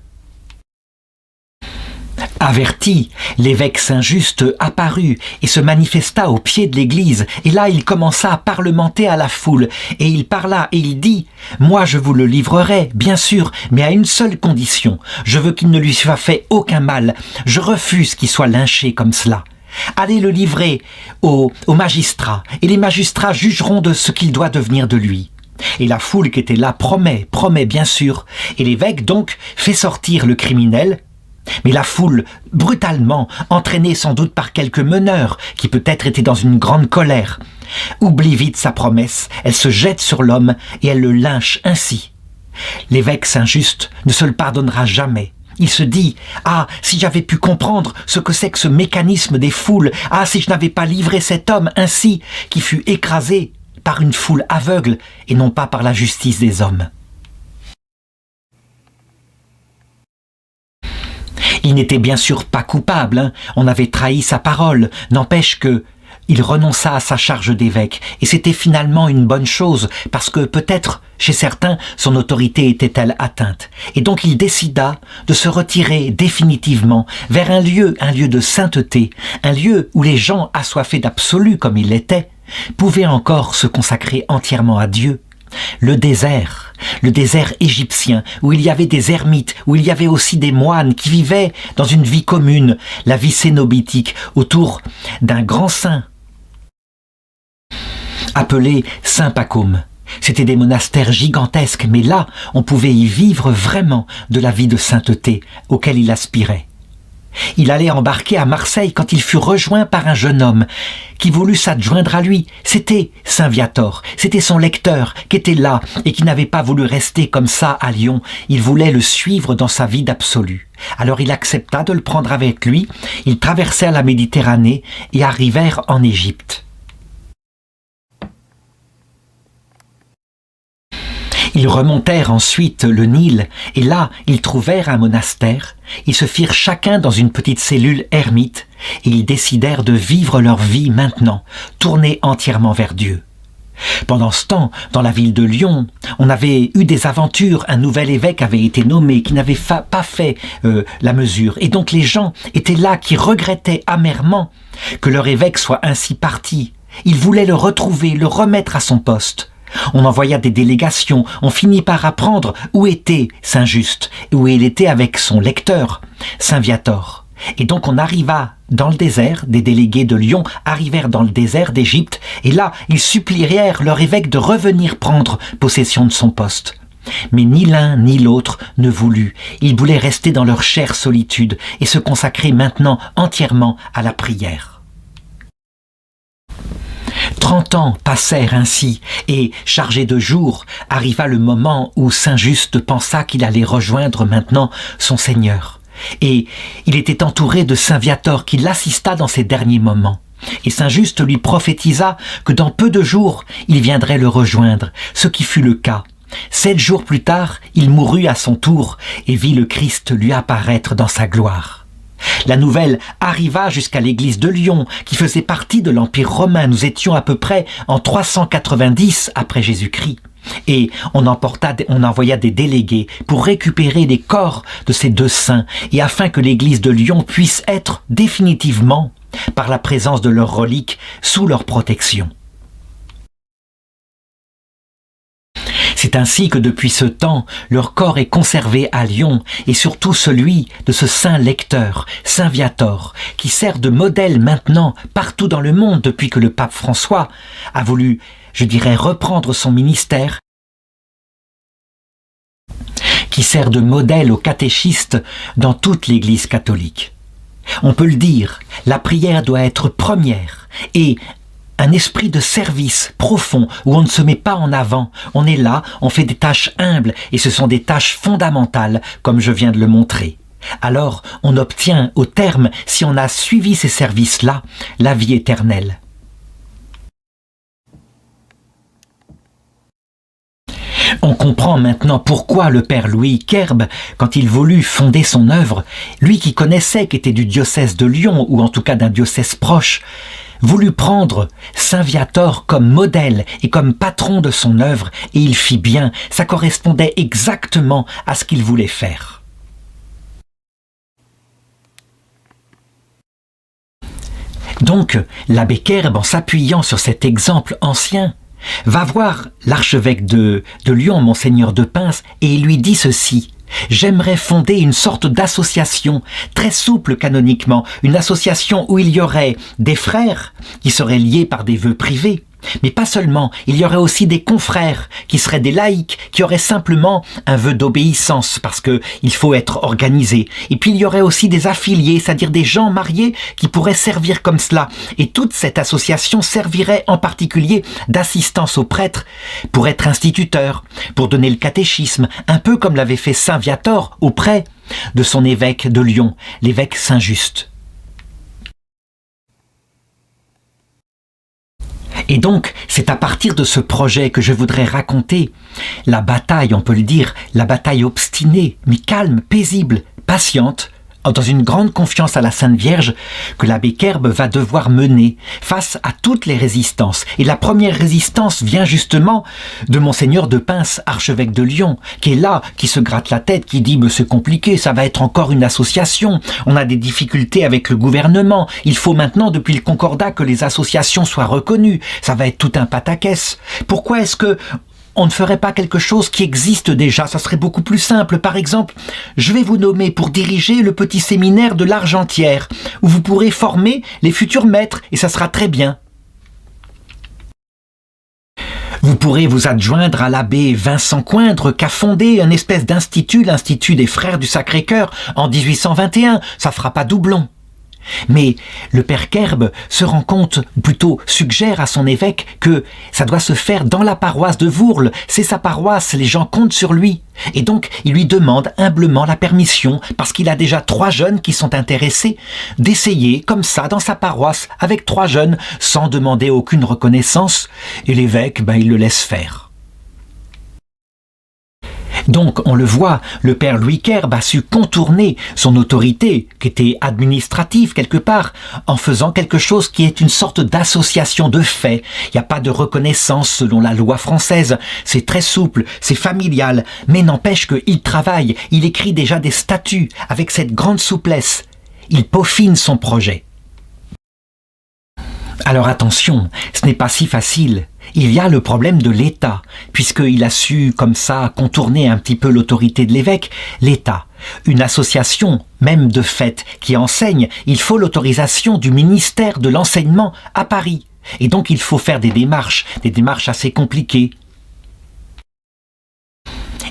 Averti, l'évêque Saint-Just apparut et se manifesta au pied de l'église, et là il commença à parlementer à la foule, et il parla et il dit « Moi je vous le livrerai, bien sûr, mais à une seule condition, je veux qu'il ne lui soit fait aucun mal, je refuse qu'il soit lynché comme cela. Allez le livrer aux magistrats, et les magistrats jugeront de ce qu'il doit devenir de lui. » Et la foule qui était là promet bien sûr, et l'évêque donc fait sortir le criminel. Mais la foule, brutalement, entraînée sans doute par quelques meneurs, qui peut-être étaient dans une grande colère, oublie vite sa promesse, elle se jette sur l'homme et elle le lynche ainsi. L'évêque Saint-Just ne se le pardonnera jamais. Il se dit « Ah, si j'avais pu comprendre ce que c'est que ce mécanisme des foules, ah, si je n'avais pas livré cet homme ainsi, qui fut écrasé par une foule aveugle et non pas par la justice des hommes. » Il n'était bien sûr pas coupable, on avait trahi sa parole, n'empêche que il renonça à sa charge d'évêque, et c'était finalement une bonne chose, parce que peut-être, chez certains, son autorité était-elle atteinte. Et donc il décida de se retirer définitivement vers un lieu de sainteté, un lieu où les gens assoiffés d'absolu comme il l'était, pouvaient encore se consacrer entièrement à Dieu. Le désert égyptien, où il y avait des ermites, où il y avait aussi des moines qui vivaient dans une vie commune, la vie cénobitique, autour d'un grand saint, appelé Saint Pacôme. C'étaient des monastères gigantesques, mais là, on pouvait y vivre vraiment de la vie de sainteté auquel il aspirait. Il allait embarquer à Marseille quand il fut rejoint par un jeune homme qui voulut s'adjoindre à lui. C'était Saint Viator, c'était son lecteur qui était là et qui n'avait pas voulu rester comme ça à Lyon. Il voulait le suivre dans sa vie d'absolu. Alors il accepta de le prendre avec lui. Ils traversèrent la Méditerranée et arrivèrent en Égypte. Ils remontèrent ensuite le Nil, et là, ils trouvèrent un monastère. Ils se firent chacun dans une petite cellule ermite, et ils décidèrent de vivre leur vie maintenant, tournés entièrement vers Dieu. Pendant ce temps, dans la ville de Lyon, on avait eu des aventures, un nouvel évêque avait été nommé, qui n'avait pas fait la mesure, et donc les gens étaient là qui regrettaient amèrement que leur évêque soit ainsi parti. Ils voulaient le retrouver, le remettre à son poste. On envoya des délégations, on finit par apprendre où était Saint-Just, où il était avec son lecteur, Saint Viator. Et donc on arriva dans le désert, des délégués de Lyon arrivèrent dans le désert d'Égypte, et là ils supplièrent leur évêque de revenir prendre possession de son poste. Mais ni l'un ni l'autre ne voulut, ils voulaient rester dans leur chère solitude et se consacrer maintenant entièrement à la prière. 30 ans passèrent ainsi, et, chargé de jour, arriva le moment où Saint-Just pensa qu'il allait rejoindre maintenant son Seigneur. Et il était entouré de Saint Viator qui l'assista dans ces derniers moments. Et Saint-Just lui prophétisa que dans peu de jours, il viendrait le rejoindre, ce qui fut le cas. 7 jours plus tard, il mourut à son tour et vit le Christ lui apparaître dans sa gloire. La nouvelle arriva jusqu'à l'église de Lyon, qui faisait partie de l'Empire romain. Nous étions à peu près en 390 après Jésus-Christ. Et on envoya des délégués pour récupérer les corps de ces 2 saints, et afin que l'église de Lyon puisse être définitivement, par la présence de leurs reliques, sous leur protection. C'est ainsi que depuis ce temps, leur corps est conservé à Lyon, et surtout celui de ce saint lecteur, Saint Viator, qui sert de modèle maintenant partout dans le monde depuis que le pape François a voulu, je dirais, reprendre son ministère, qui sert de modèle aux catéchistes dans toute l'Église catholique. On peut le dire, la prière doit être première, et un esprit de service profond où on ne se met pas en avant. On est là, on fait des tâches humbles et ce sont des tâches fondamentales comme je viens de le montrer. Alors on obtient au terme, si on a suivi ces services-là, la vie éternelle. On comprend maintenant pourquoi le père Louis Querbe, quand il voulut fonder son œuvre, lui qui connaissait qu'était du diocèse de Lyon, ou en tout cas d'un diocèse proche, voulut prendre Saint Viator comme modèle et comme patron de son œuvre, et il fit bien, ça correspondait exactement à ce qu'il voulait faire. Donc, l'abbé Querbe, en s'appuyant sur cet exemple ancien, va voir l'archevêque de Lyon, Monseigneur de Pins, et il lui dit ceci: « J'aimerais fonder une sorte d'association très souple canoniquement, une association où il y aurait des frères qui seraient liés par des vœux privés, mais pas seulement, il y aurait aussi des confrères qui seraient des laïcs, qui auraient simplement un vœu d'obéissance parce que il faut être organisé. Et puis il y aurait aussi des affiliés, c'est-à-dire des gens mariés qui pourraient servir comme cela. Et toute cette association servirait en particulier d'assistance aux prêtres pour être instituteurs, pour donner le catéchisme, un peu comme l'avait fait Saint Viator auprès de son évêque de Lyon, l'évêque Saint-Just. Et donc, c'est à partir de ce projet que je voudrais raconter la bataille, on peut le dire, la bataille obstinée, mais calme, paisible, patiente, dans une grande confiance à la Sainte Vierge, que l'abbé Querbe va devoir mener face à toutes les résistances. Et la première résistance vient justement de Monseigneur de Pins, archevêque de Lyon, qui est là, qui se gratte la tête, qui dit « c'est compliqué, ça va être encore une association, on a des difficultés avec le gouvernement, il faut maintenant, depuis le Concordat, que les associations soient reconnues, ça va être tout un pataquès. Pourquoi est-ce que on ne ferait pas quelque chose qui existe déjà? Ça serait beaucoup plus simple. Par exemple, je vais vous nommer pour diriger le petit séminaire de l'Argentière, où vous pourrez former les futurs maîtres, et ça sera très bien. Vous pourrez vous adjoindre à l'abbé Vincent Coindre, qui a fondé une espèce d'institut, l'Institut des Frères du Sacré-Cœur, en 1821. Ça fera pas doublon. Mais le père Querbe se rend compte, ou plutôt suggère à son évêque que ça doit se faire dans la paroisse de Vourles. C'est sa paroisse, les gens comptent sur lui. Et donc, il lui demande humblement la permission, parce qu'il a déjà 3 jeunes qui sont intéressés, d'essayer comme ça dans sa paroisse, avec 3 jeunes, sans demander aucune reconnaissance. Et l'évêque, il le laisse faire. Donc, on le voit, le père Louis Querbe a su contourner son autorité, qui était administrative quelque part, en faisant quelque chose qui est une sorte d'association de fait. Il n'y a pas de reconnaissance selon la loi française. C'est très souple, c'est familial, mais n'empêche qu'il travaille, il écrit déjà des statuts avec cette grande souplesse. Il peaufine son projet. Alors attention, ce n'est pas si facile. il y a le problème de l'État, puisqu'il a su comme ça contourner un petit peu l'autorité de l'évêque. L'État, une association, même de fait, qui enseigne, il faut l'autorisation du ministère de l'enseignement à Paris. Et donc il faut faire des démarches assez compliquées.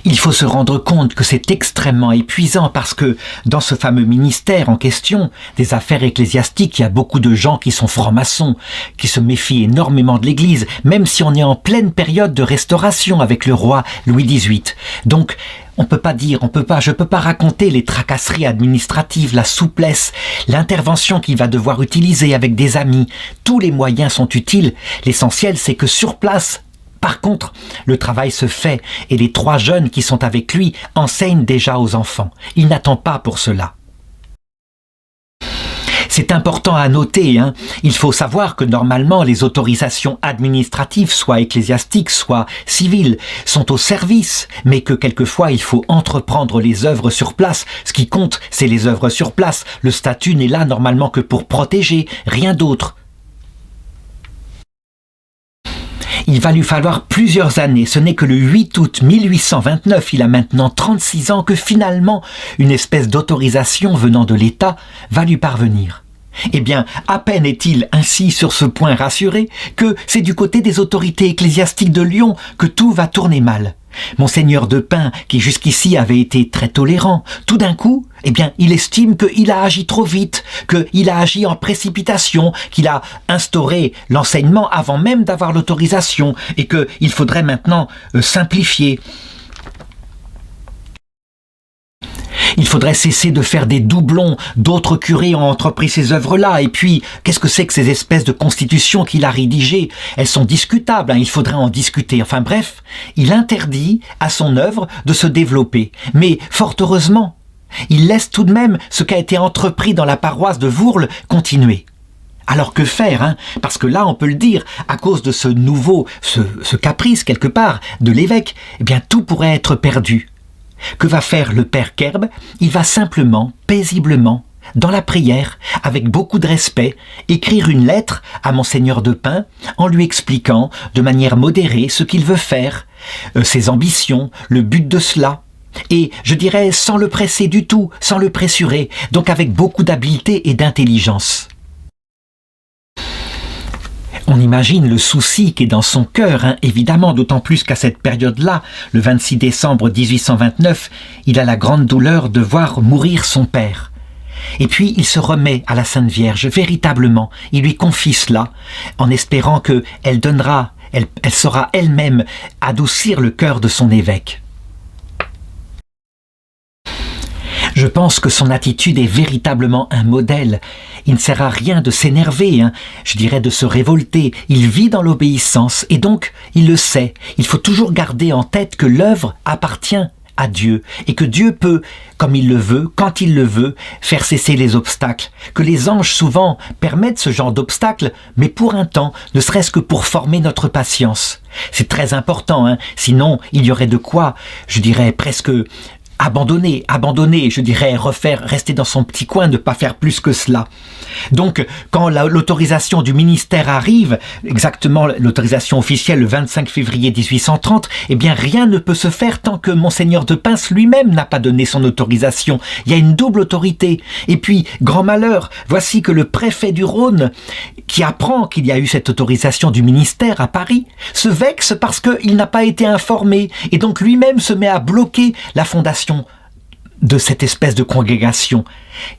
Il faut se rendre compte que c'est extrêmement épuisant parce que dans ce fameux ministère en question des affaires ecclésiastiques, il y a beaucoup de gens qui sont francs-maçons, qui se méfient énormément de l'Église, même si on est en pleine période de restauration avec le roi Louis XVIII. Donc, je peux pas raconter les tracasseries administratives, la souplesse, l'intervention qu'il va devoir utiliser avec des amis. Tous les moyens sont utiles. L'essentiel, c'est que sur place, par contre, le travail se fait et les 3 jeunes qui sont avec lui enseignent déjà aux enfants. Il n'attend pas pour cela. C'est important à noter, il faut savoir que normalement les autorisations administratives, soit ecclésiastiques, soit civiles, sont au service, mais que quelquefois il faut entreprendre les œuvres sur place. Ce qui compte, c'est les œuvres sur place. Le statut n'est là normalement que pour protéger, rien d'autre. Il va lui falloir plusieurs années, ce n'est que le 8 août 1829, il a maintenant 36 ans, que finalement une espèce d'autorisation venant de l'État va lui parvenir. Eh bien, à peine est-il ainsi sur ce point rassuré que c'est du côté des autorités ecclésiastiques de Lyon que tout va tourner mal. Monseigneur de Pin, qui jusqu'ici avait été très tolérant, tout d'un coup, il estime qu'il a agi trop vite, qu'il a agi en précipitation, qu'il a instauré l'enseignement avant même d'avoir l'autorisation et qu'il faudrait maintenant simplifier. Il faudrait cesser de faire des doublons. D'autres curés ont entrepris ces œuvres-là. Et puis, qu'est-ce que c'est que ces espèces de constitutions qu'il a rédigées? Elles sont discutables, il faudrait en discuter. Enfin bref, il interdit à son œuvre de se développer. Mais fort heureusement, il laisse tout de même ce qui a été entrepris dans la paroisse de Vourles continuer. Alors que faire, Parce que là, on peut le dire, à cause de ce nouveau, ce caprice quelque part de l'évêque, tout pourrait être perdu. Que va faire le père Kerbe? Il va simplement, paisiblement, dans la prière, avec beaucoup de respect, écrire une lettre à Monseigneur de Pin en lui expliquant de manière modérée ce qu'il veut faire, ses ambitions, le but de cela. Et je dirais sans le presser du tout, sans le pressurer, donc avec beaucoup d'habileté et d'intelligence. On imagine le souci qui est dans son cœur, évidemment, d'autant plus qu'à cette période-là, le 26 décembre 1829, il a la grande douleur de voir mourir son père. Et puis il se remet à la Sainte Vierge, véritablement, il lui confie cela, en espérant qu'elle elle saura elle-même adoucir le cœur de son évêque. Je pense que son attitude est véritablement un modèle. Il ne sert à rien de s'énerver, je dirais de se révolter. Il vit dans l'obéissance et donc il le sait. Il faut toujours garder en tête que l'œuvre appartient à Dieu et que Dieu peut, comme il le veut, quand il le veut, faire cesser les obstacles. Que les anges souvent permettent ce genre d'obstacles, mais pour un temps, ne serait-ce que pour former notre patience. C'est très important, sinon il y aurait de quoi, je dirais presque abandonner, je dirais rester dans son petit coin, ne pas faire plus que cela. Donc, quand l'autorisation du ministère arrive, exactement l'autorisation officielle le 25 février 1830, rien ne peut se faire tant que Monseigneur de Pin lui-même n'a pas donné son autorisation. Il y a une double autorité. Et puis, grand malheur, voici que le préfet du Rhône, qui apprend qu'il y a eu cette autorisation du ministère à Paris, se vexe parce qu'il n'a pas été informé et donc lui-même se met à bloquer la fondation de cette espèce de congrégation,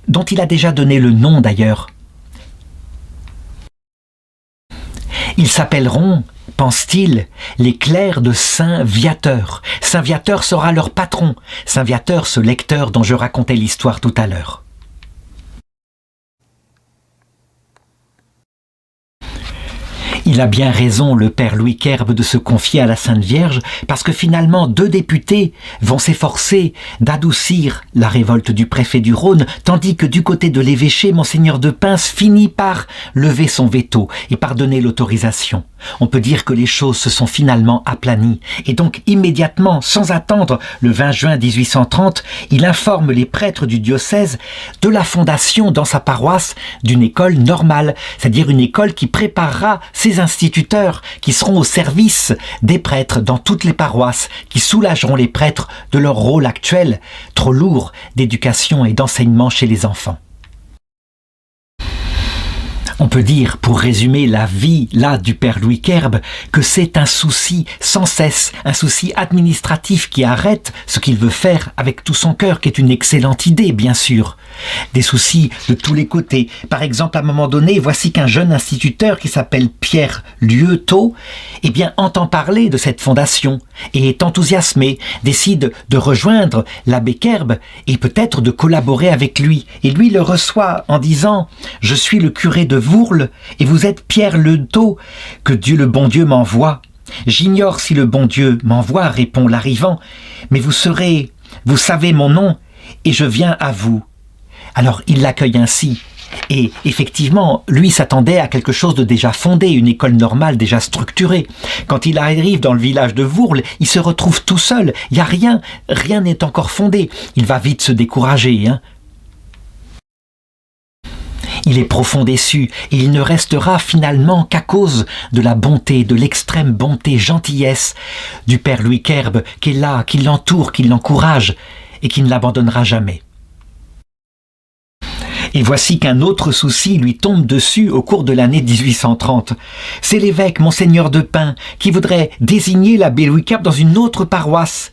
dont il a déjà donné le nom d'ailleurs. Ils s'appelleront, pense-t-il, les clercs de Saint Viateur. Saint Viateur sera leur patron. Saint Viateur, ce lecteur dont je racontais l'histoire tout à l'heure. Il a bien raison, le père Louis Kerbe, de se confier à la Sainte Vierge, parce que finalement 2 députés vont s'efforcer d'adoucir la révolte du préfet du Rhône, tandis que du côté de l'évêché, Monseigneur de Pin finit par lever son veto et par donner l'autorisation. on peut dire que les choses se sont finalement aplanies. Et donc immédiatement, sans attendre, le 20 juin 1830, il informe les prêtres du diocèse de la fondation dans sa paroisse d'une école normale, c'est-à-dire une école qui préparera ses instituteurs, qui seront au service des prêtres dans toutes les paroisses, qui soulageront les prêtres de leur rôle actuel, trop lourd d'éducation et d'enseignement chez les enfants. On peut dire, pour résumer la vie là du père Louis Querbe, que c'est un souci sans cesse, un souci administratif qui arrête ce qu'il veut faire avec tout son cœur, qui est une excellente idée, bien sûr. Des soucis de tous les côtés. Par exemple, à un moment donné, voici qu'un jeune instituteur qui s'appelle Pierre Lieuteau, entend parler de cette fondation et est enthousiasmé, décide de rejoindre l'abbé Querbe et peut-être de collaborer avec lui. Et lui le reçoit en disant « Je suis le curé de Vourles et vous êtes Pierre Lieuteau, que Dieu le bon Dieu m'envoie. J'ignore si le bon Dieu m'envoie, répond l'arrivant, mais vous savez mon nom et je viens à vous. » Alors il l'accueille ainsi. Et effectivement, lui s'attendait à quelque chose de déjà fondé, une école normale déjà structurée. Quand il arrive dans le village de Vourles, il se retrouve tout seul. Il n'y a rien n'est encore fondé. Il va vite se décourager. Il est profond déçu et il ne restera finalement qu'à cause de la bonté, de l'extrême bonté, gentillesse du père Louis Querbe qui est là, qui l'entoure, qui l'encourage et qui ne l'abandonnera jamais. Et voici qu'un autre souci lui tombe dessus au cours de l'année 1830. C'est l'évêque, Monseigneur de Pin, qui voudrait désigner l'abbé Louis Querbe dans une autre paroisse.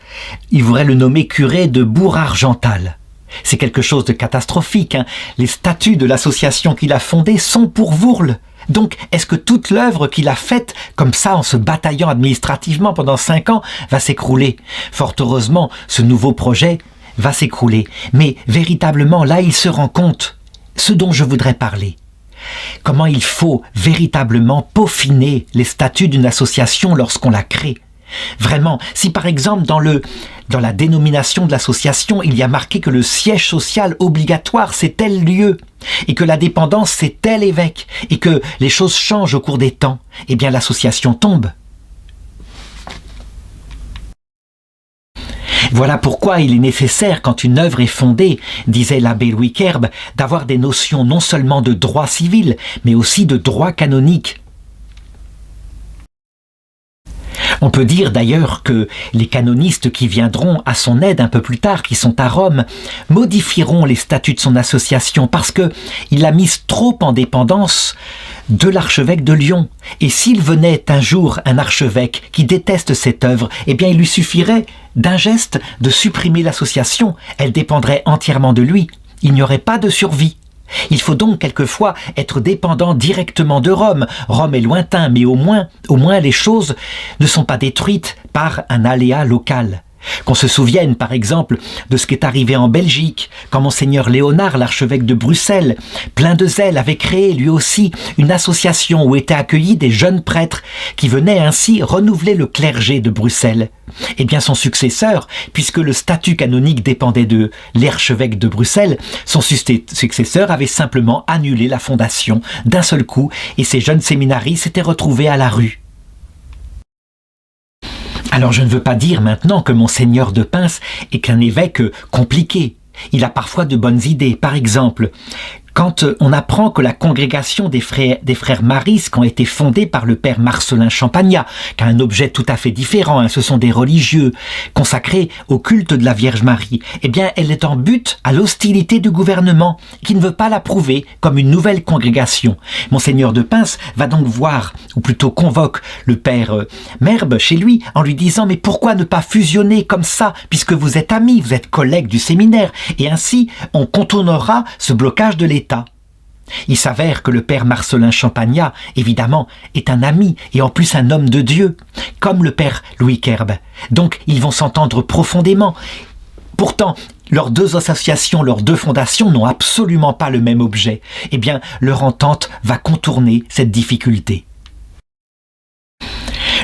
Il voudrait le nommer curé de Bourg-Argental. C'est quelque chose de catastrophique. Les statuts de l'association qu'il a fondée sont pour Vourles. Donc, est-ce que toute l'œuvre qu'il a faite, comme ça, en se bataillant administrativement pendant 5 ans, va s'écrouler? Fort heureusement, ce nouveau projet va s'écrouler. Mais véritablement, là, il se rend compte ce dont je voudrais parler. Comment il faut véritablement peaufiner les statuts d'une association lorsqu'on la crée. Vraiment, si par exemple dans la dénomination de l'association, il y a marqué que le siège social obligatoire c'est tel lieu, et que la dépendance c'est tel évêque, et que les choses changent au cours des temps, eh bien l'association tombe. Voilà pourquoi il est nécessaire, quand une œuvre est fondée, disait l'abbé Louis Querbe, d'avoir des notions non seulement de droit civil, mais aussi de droit canonique. On peut dire d'ailleurs que les canonistes qui viendront à son aide un peu plus tard, qui sont à Rome, modifieront les statuts de son association parce qu'il l'a mise trop en dépendance de l'archevêque de Lyon. Et s'il venait un jour un archevêque qui déteste cette œuvre, eh bien il lui suffirait d'un geste de supprimer l'association. Elle dépendrait entièrement de lui. Il n'y aurait pas de survie. Il faut donc quelquefois être dépendant directement de Rome. Rome est lointain, mais au moins les choses ne sont pas détruites par un aléa local. Qu'on se souvienne par exemple de ce qui est arrivé en Belgique, quand Monseigneur Léonard, l'archevêque de Bruxelles, plein de zèle, avait créé lui aussi une association où étaient accueillis des jeunes prêtres qui venaient ainsi renouveler le clergé de Bruxelles. Eh bien son successeur, puisque le statut canonique dépendait de l'archevêque de Bruxelles, son successeur avait simplement annulé la fondation d'un seul coup et ces jeunes séminaristes s'étaient retrouvés à la rue. Alors je ne veux pas dire maintenant que Monseigneur de Pins est qu'un évêque compliqué. Il a parfois de bonnes idées. Par exemple, quand on apprend que la congrégation des frères maristes ont été fondés par le père Marcellin Champagnat, qui a un objet tout à fait différent, ce sont des religieux consacrés au culte de la Vierge Marie, eh bien elle est en but à l'hostilité du gouvernement, qui ne veut pas l'approuver comme une nouvelle congrégation. Monseigneur de Pins va donc voir, ou plutôt convoque le père Merbe chez lui, en lui disant « Mais pourquoi ne pas fusionner comme ça, puisque vous êtes amis, vous êtes collègues du séminaire, et ainsi on contournera ce blocage de l'État ». Il s'avère que le père Marcellin Champagnat, évidemment, est un ami et en plus un homme de Dieu, comme le père Louis Querbe. Donc ils vont s'entendre profondément. Pourtant, leurs deux associations, leurs deux fondations n'ont absolument pas le même objet. Eh bien, leur entente va contourner cette difficulté.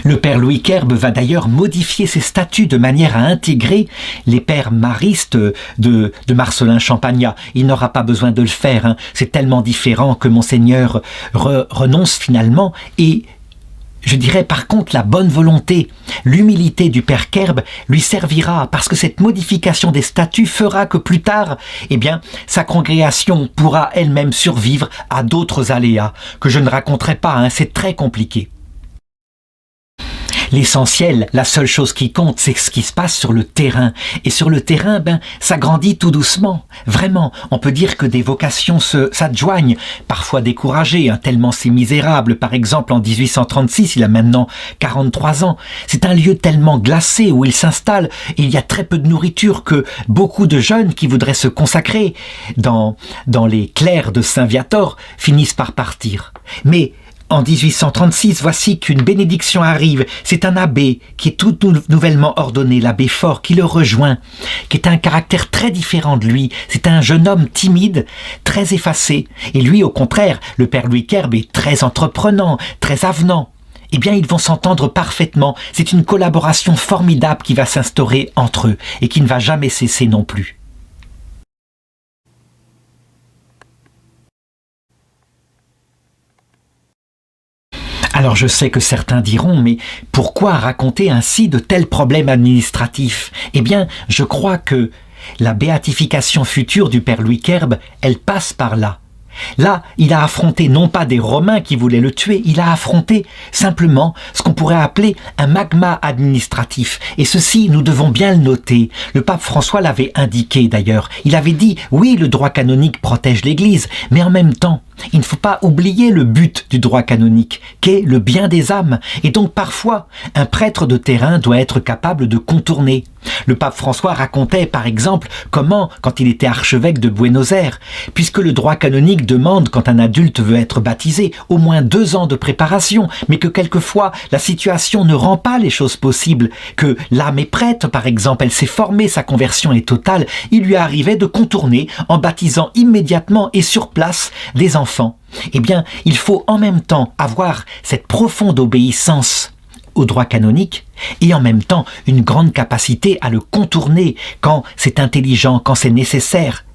Le père Louis Querbe va d'ailleurs modifier ses statuts de manière à intégrer les pères maristes de Marcellin Champagnat. Il n'aura pas besoin de le faire, c'est tellement différent que Monseigneur renonce finalement et je dirais par contre la bonne volonté, l'humilité du père Kerb lui servira parce que cette modification des statuts fera que plus tard, eh bien, sa congrégation pourra elle-même survivre à d'autres aléas que je ne raconterai pas, hein, c'est très compliqué. L'essentiel, la seule chose qui compte, c'est ce qui se passe sur le terrain. Et sur le terrain, ça grandit tout doucement. Vraiment, on peut dire que des vocations s'adjoignent, parfois découragées, hein, tellement c'est misérable. Par exemple, en 1836, il a maintenant 43 ans. C'est un lieu tellement glacé où il s'installe et il y a très peu de nourriture que beaucoup de jeunes qui voudraient se consacrer dans les clercs de Saint-Viator finissent par partir. Mais en 1836, voici qu'une bénédiction arrive. C'est un abbé qui est tout nouvellement ordonné, l'abbé Faure, qui le rejoint, qui est un caractère très différent de lui. C'est un jeune homme timide, très effacé. Et lui, au contraire, le père Louis Kerb est très entreprenant, très avenant. Eh bien, ils vont s'entendre parfaitement. C'est une collaboration formidable qui va s'instaurer entre eux et qui ne va jamais cesser non plus. Alors je sais que certains diront, mais pourquoi raconter ainsi de tels problèmes administratifs? Eh bien, je crois que la béatification future du père Louis Kerb, elle passe par là. Là, il a affronté non pas des Romains qui voulaient le tuer, il a affronté simplement ce qu'on pourrait appeler un magma administratif. Et ceci, nous devons bien le noter. Le pape François l'avait indiqué d'ailleurs. Il avait dit, oui, le droit canonique protège l'Église, mais en même temps, il ne faut pas oublier le but du droit canonique, qu'est le bien des âmes. Et donc parfois, un prêtre de terrain doit être capable de contourner. Le pape François racontait par exemple comment, quand il était archevêque de Buenos Aires, puisque le droit canonique demande, quand un adulte veut être baptisé, au moins 2 ans de préparation, mais que quelquefois la situation ne rend pas les choses possibles, que l'âme est prête par exemple, elle s'est formée, sa conversion est totale, il lui arrivait de contourner en baptisant immédiatement et sur place des enfants. Eh bien, il faut en même temps avoir cette profonde obéissance au droit canonique et en même temps une grande capacité à le contourner quand c'est intelligent, quand c'est nécessaire.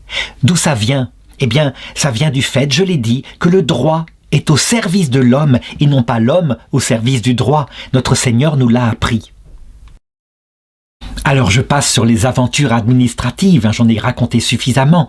D'où ça vient? Eh bien, ça vient du fait, je l'ai dit, que le droit est au service de l'homme et non pas l'homme au service du droit. Notre Seigneur nous l'a appris. Alors je passe sur les aventures administratives, j'en ai raconté suffisamment.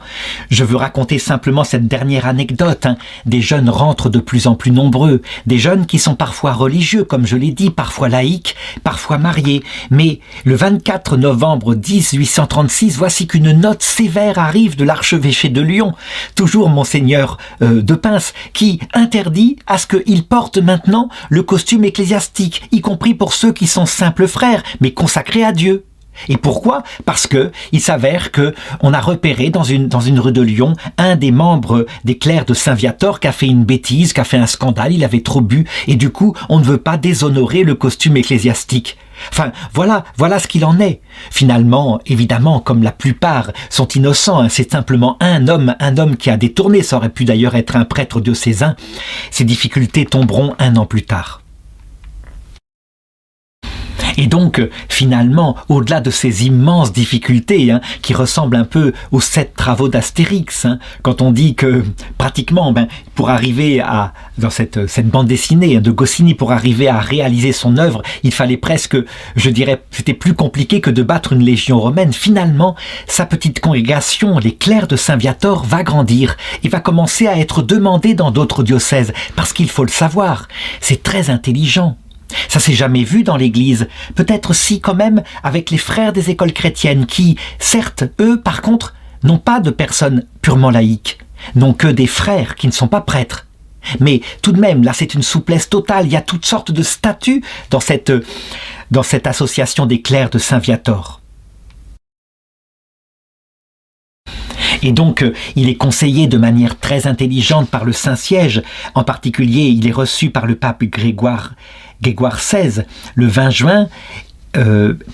Je veux raconter simplement cette dernière anecdote. Des jeunes rentrent de plus en plus nombreux, des jeunes qui sont parfois religieux, comme je l'ai dit, parfois laïcs, parfois mariés. Mais le 24 novembre 1836, voici qu'une note sévère arrive de l'archevêché de Lyon, toujours Monseigneur de Pins, qui interdit à ce qu'ils portent maintenant le costume ecclésiastique, y compris pour ceux qui sont simples frères, mais consacrés à Dieu. Et pourquoi? Parce que il s'avère que on a repéré dans une rue de Lyon un des membres des clercs de Saint-Viator qui a fait une bêtise, qui a fait un scandale, il avait trop bu et du coup on ne veut pas déshonorer le costume ecclésiastique. Enfin, voilà ce qu'il en est. Finalement, évidemment, comme la plupart sont innocents, c'est simplement un homme qui a détourné, ça aurait pu d'ailleurs être un prêtre diocésain, ces difficultés tomberont 1 an plus tard. Et donc, finalement, au-delà de ces immenses difficultés, qui ressemblent un peu aux 7 travaux d'Astérix, quand on dit que, pratiquement, pour arriver dans cette bande dessinée de Goscinny, pour arriver à réaliser son œuvre, il fallait presque, je dirais, c'était plus compliqué que de battre une légion romaine. Finalement, sa petite congrégation, les clercs de Saint-Viator, va grandir et va commencer à être demandée dans d'autres diocèses, parce qu'il faut le savoir, c'est très intelligent. Ça s'est jamais vu dans l'Église. Peut-être si quand même avec les frères des écoles chrétiennes qui, certes, eux, par contre, n'ont pas de personnes purement laïques, n'ont que des frères qui ne sont pas prêtres. Mais tout de même, là, c'est une souplesse totale. Il y a toutes sortes de statuts dans cette association des clercs de Saint-Viator. Et donc, il est conseillé de manière très intelligente par le Saint-Siège. En particulier, il est reçu par le pape Grégoire XVI le 20 juin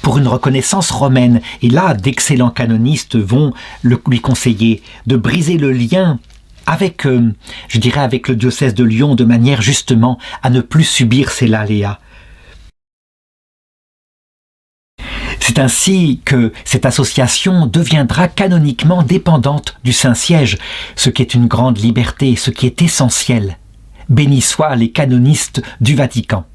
pour une reconnaissance romaine. Et là, d'excellents canonistes vont lui conseiller de briser le lien avec, avec le diocèse de Lyon de manière justement à ne plus subir ces aléas. C'est ainsi que cette association deviendra canoniquement dépendante du Saint-Siège, ce qui est une grande liberté, ce qui est essentiel. Bénis soient les canonistes du Vatican.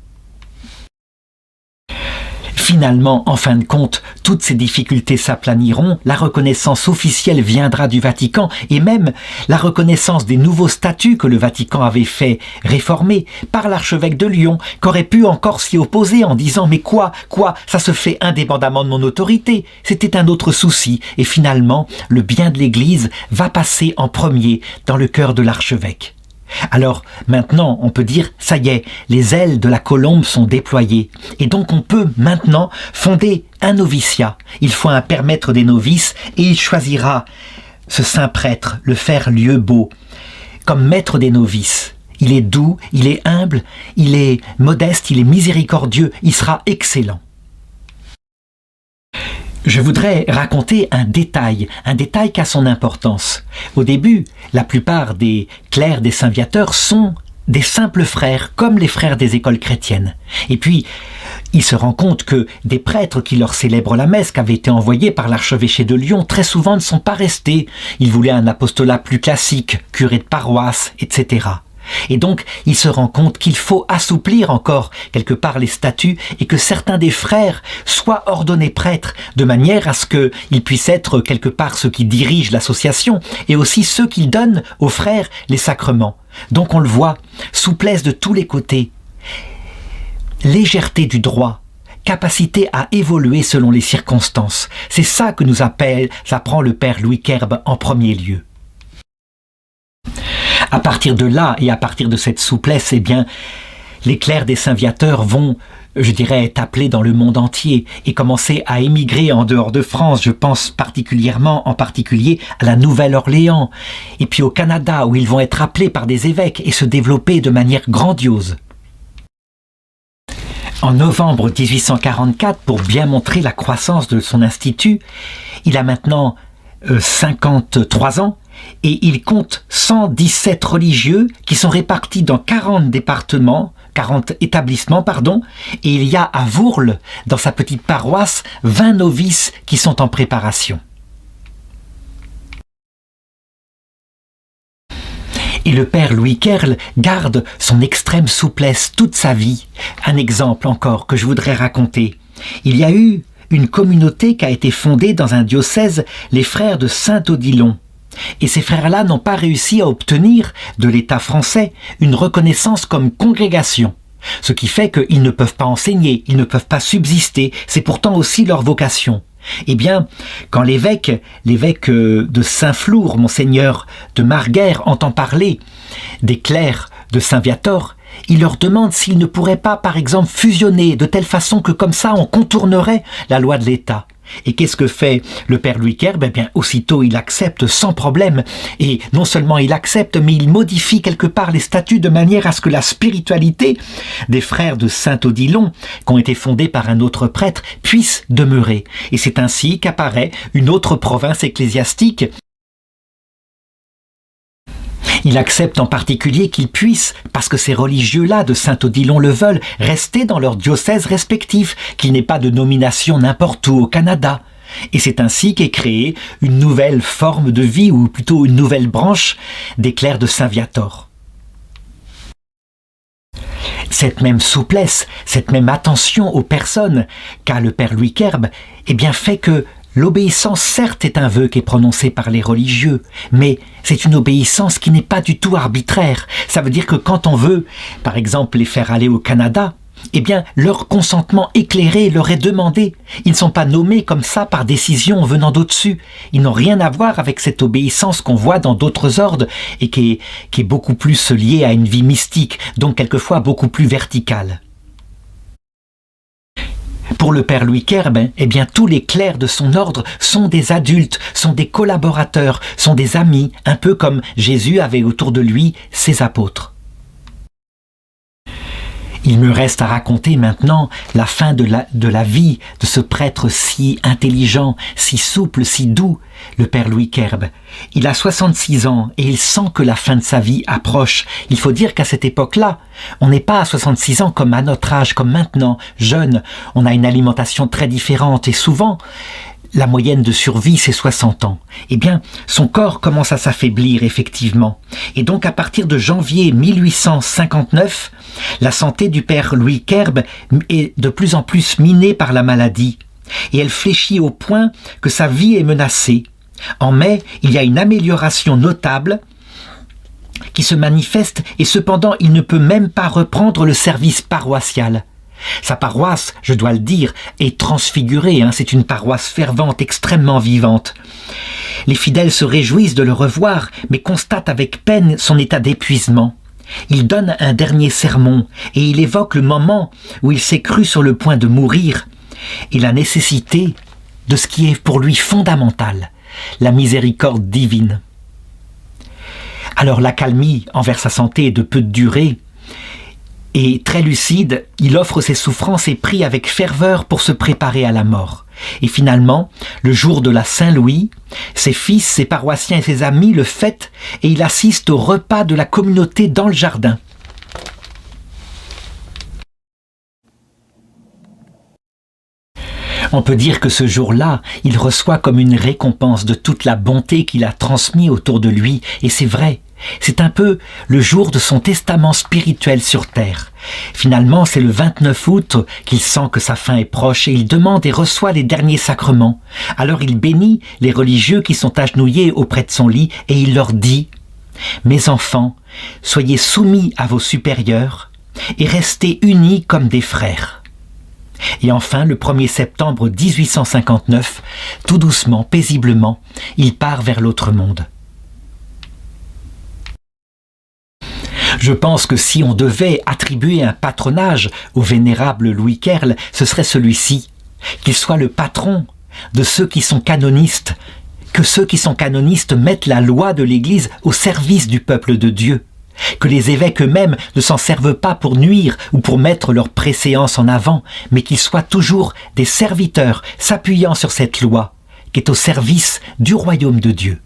Finalement, en fin de compte, toutes ces difficultés s'aplaniront, la reconnaissance officielle viendra du Vatican et même la reconnaissance des nouveaux statuts que le Vatican avait fait réformer par l'archevêque de Lyon, qu'aurait pu encore s'y opposer en disant « mais quoi, ça se fait indépendamment de mon autorité ». C'était un autre souci et finalement, le bien de l'Église va passer en premier dans le cœur de l'archevêque. Alors maintenant on peut dire ça y est, les ailes de la colombe sont déployées et donc on peut maintenant fonder un noviciat. Il faut un père maître des novices et il choisira ce saint prêtre, le frère Lieubeau, comme maître des novices. Il est doux, il est humble, il est modeste, il est miséricordieux, il sera excellent. Je voudrais raconter un détail qui a son importance. Au début, la plupart des clercs des Saint-Viateur sont des simples frères, comme les frères des écoles chrétiennes. Et puis, il se rend compte que des prêtres qui leur célèbrent la messe, qui avaient été envoyés par l'archevêché de Lyon, très souvent ne sont pas restés. Ils voulaient un apostolat plus classique, curé de paroisse, etc. Et donc, il se rend compte qu'il faut assouplir encore quelque part les statuts et que certains des frères soient ordonnés prêtres de manière à ce qu'ils puissent être quelque part ceux qui dirigent l'association et aussi ceux qui donnent aux frères les sacrements. Donc on le voit, souplesse de tous les côtés, légèreté du droit, capacité à évoluer selon les circonstances. C'est ça que nous apprend le père Louis Querbe en premier lieu. À partir de là et à partir de cette souplesse, eh bien, les clercs des Saint-Viateur vont, je dirais, être appelés dans le monde entier et commencer à émigrer en dehors de France. Je pense en particulier à la Nouvelle-Orléans et puis au Canada où ils vont être appelés par des évêques et se développer de manière grandiose. En novembre 1844, pour bien montrer la croissance de son institut, il a maintenant 53 ans et il compte 117 religieux qui sont répartis dans 40 établissements, et il y a à Vourles, dans sa petite paroisse, 20 novices qui sont en préparation. Et le père Louis Querle garde son extrême souplesse toute sa vie. Un exemple encore que je voudrais raconter. Il y a eu une communauté qui a été fondée dans un diocèse, les frères de Saint-Odilon. Et ces frères-là n'ont pas réussi à obtenir de l'État français une reconnaissance comme congrégation. Ce qui fait qu'ils ne peuvent pas enseigner, ils ne peuvent pas subsister, c'est pourtant aussi leur vocation. Eh bien, quand l'évêque de Saint-Flour, monseigneur de Marguerre, entend parler des clercs de Saint-Viator, il leur demande s'ils ne pourraient pas, par exemple, fusionner de telle façon que comme ça on contournerait la loi de l'État. Et qu'est-ce que fait le père Louis Querbe? Eh bien, aussitôt il accepte sans problème. Et non seulement il accepte, mais il modifie quelque part les statuts de manière à ce que la spiritualité des frères de Saint-Odilon, qui ont été fondés par un autre prêtre, puisse demeurer. Et c'est ainsi qu'apparaît une autre province ecclésiastique. Il accepte en particulier qu'ils puissent, parce que ces religieux-là de Saint-Odilon le veulent, rester dans leurs diocèses respectifs, qu'il n'y ait pas de nomination n'importe où au Canada. Et c'est ainsi qu'est créée une nouvelle forme de vie, ou plutôt une nouvelle branche des clercs de Saint-Viator. Cette même souplesse, cette même attention aux personnes qu'a le père Louis Querbe, eh bien fait que l'obéissance, certes, est un vœu qui est prononcé par les religieux, mais c'est une obéissance qui n'est pas du tout arbitraire. Ça veut dire que quand on veut, par exemple, les faire aller au Canada, eh bien, leur consentement éclairé leur est demandé. Ils ne sont pas nommés comme ça par décision venant d'au-dessus. Ils n'ont rien à voir avec cette obéissance qu'on voit dans d'autres ordres et qui est beaucoup plus liée à une vie mystique, donc quelquefois beaucoup plus verticale. Pour le père Louis Querbe, eh bien, tous les clercs de son ordre sont des adultes, sont des collaborateurs, sont des amis, un peu comme Jésus avait autour de lui ses apôtres. Il me reste à raconter maintenant la fin de la vie de ce prêtre si intelligent, si souple, si doux, le père Louis Querbe. Il a 66 ans et il sent que la fin de sa vie approche. Il faut dire qu'à cette époque-là, on n'est pas à 66 ans comme à notre âge, comme maintenant, jeune. On a une alimentation très différente et souvent, La moyenne de survie, c'est 60 ans. Eh bien, son corps commence à s'affaiblir, effectivement. Et donc, à partir de janvier 1859, la santé du père Louis Kerbe est de plus en plus minée par la maladie. Et elle fléchit au point que sa vie est menacée. En mai, il y a une amélioration notable qui se manifeste et cependant, il ne peut même pas reprendre le service paroissial. Sa paroisse, je dois le dire, est transfigurée, c'est une paroisse fervente, extrêmement vivante. Les fidèles se réjouissent de le revoir, mais constatent avec peine son état d'épuisement. Il donne un dernier sermon, et il évoque le moment où il s'est cru sur le point de mourir, et la nécessité de ce qui est pour lui fondamental, la miséricorde divine. Alors l'accalmie envers sa santé est de peu de durée, et très lucide, il offre ses souffrances et prie avec ferveur pour se préparer à la mort. Et finalement, le jour de la Saint-Louis, ses fils, ses paroissiens et ses amis le fêtent et il assiste au repas de la communauté dans le jardin. On peut dire que ce jour-là, il reçoit comme une récompense de toute la bonté qu'il a transmise autour de lui, et c'est vrai. C'est un peu le jour de son testament spirituel sur terre. Finalement, c'est le 29 août qu'il sent que sa fin est proche et il demande et reçoit les derniers sacrements. Alors il bénit les religieux qui sont agenouillés auprès de son lit et il leur dit « Mes enfants, soyez soumis à vos supérieurs et restez unis comme des frères. » Et enfin, le 1er septembre 1859, tout doucement, paisiblement, il part vers l'autre monde. Je pense que si on devait attribuer un patronage au vénérable Louis Kerle, ce serait celui-ci, qu'il soit le patron de ceux qui sont canonistes, que ceux qui sont canonistes mettent la loi de l'Église au service du peuple de Dieu, que les évêques eux-mêmes ne s'en servent pas pour nuire ou pour mettre leur préséance en avant, mais qu'ils soient toujours des serviteurs s'appuyant sur cette loi qui est au service du royaume de Dieu.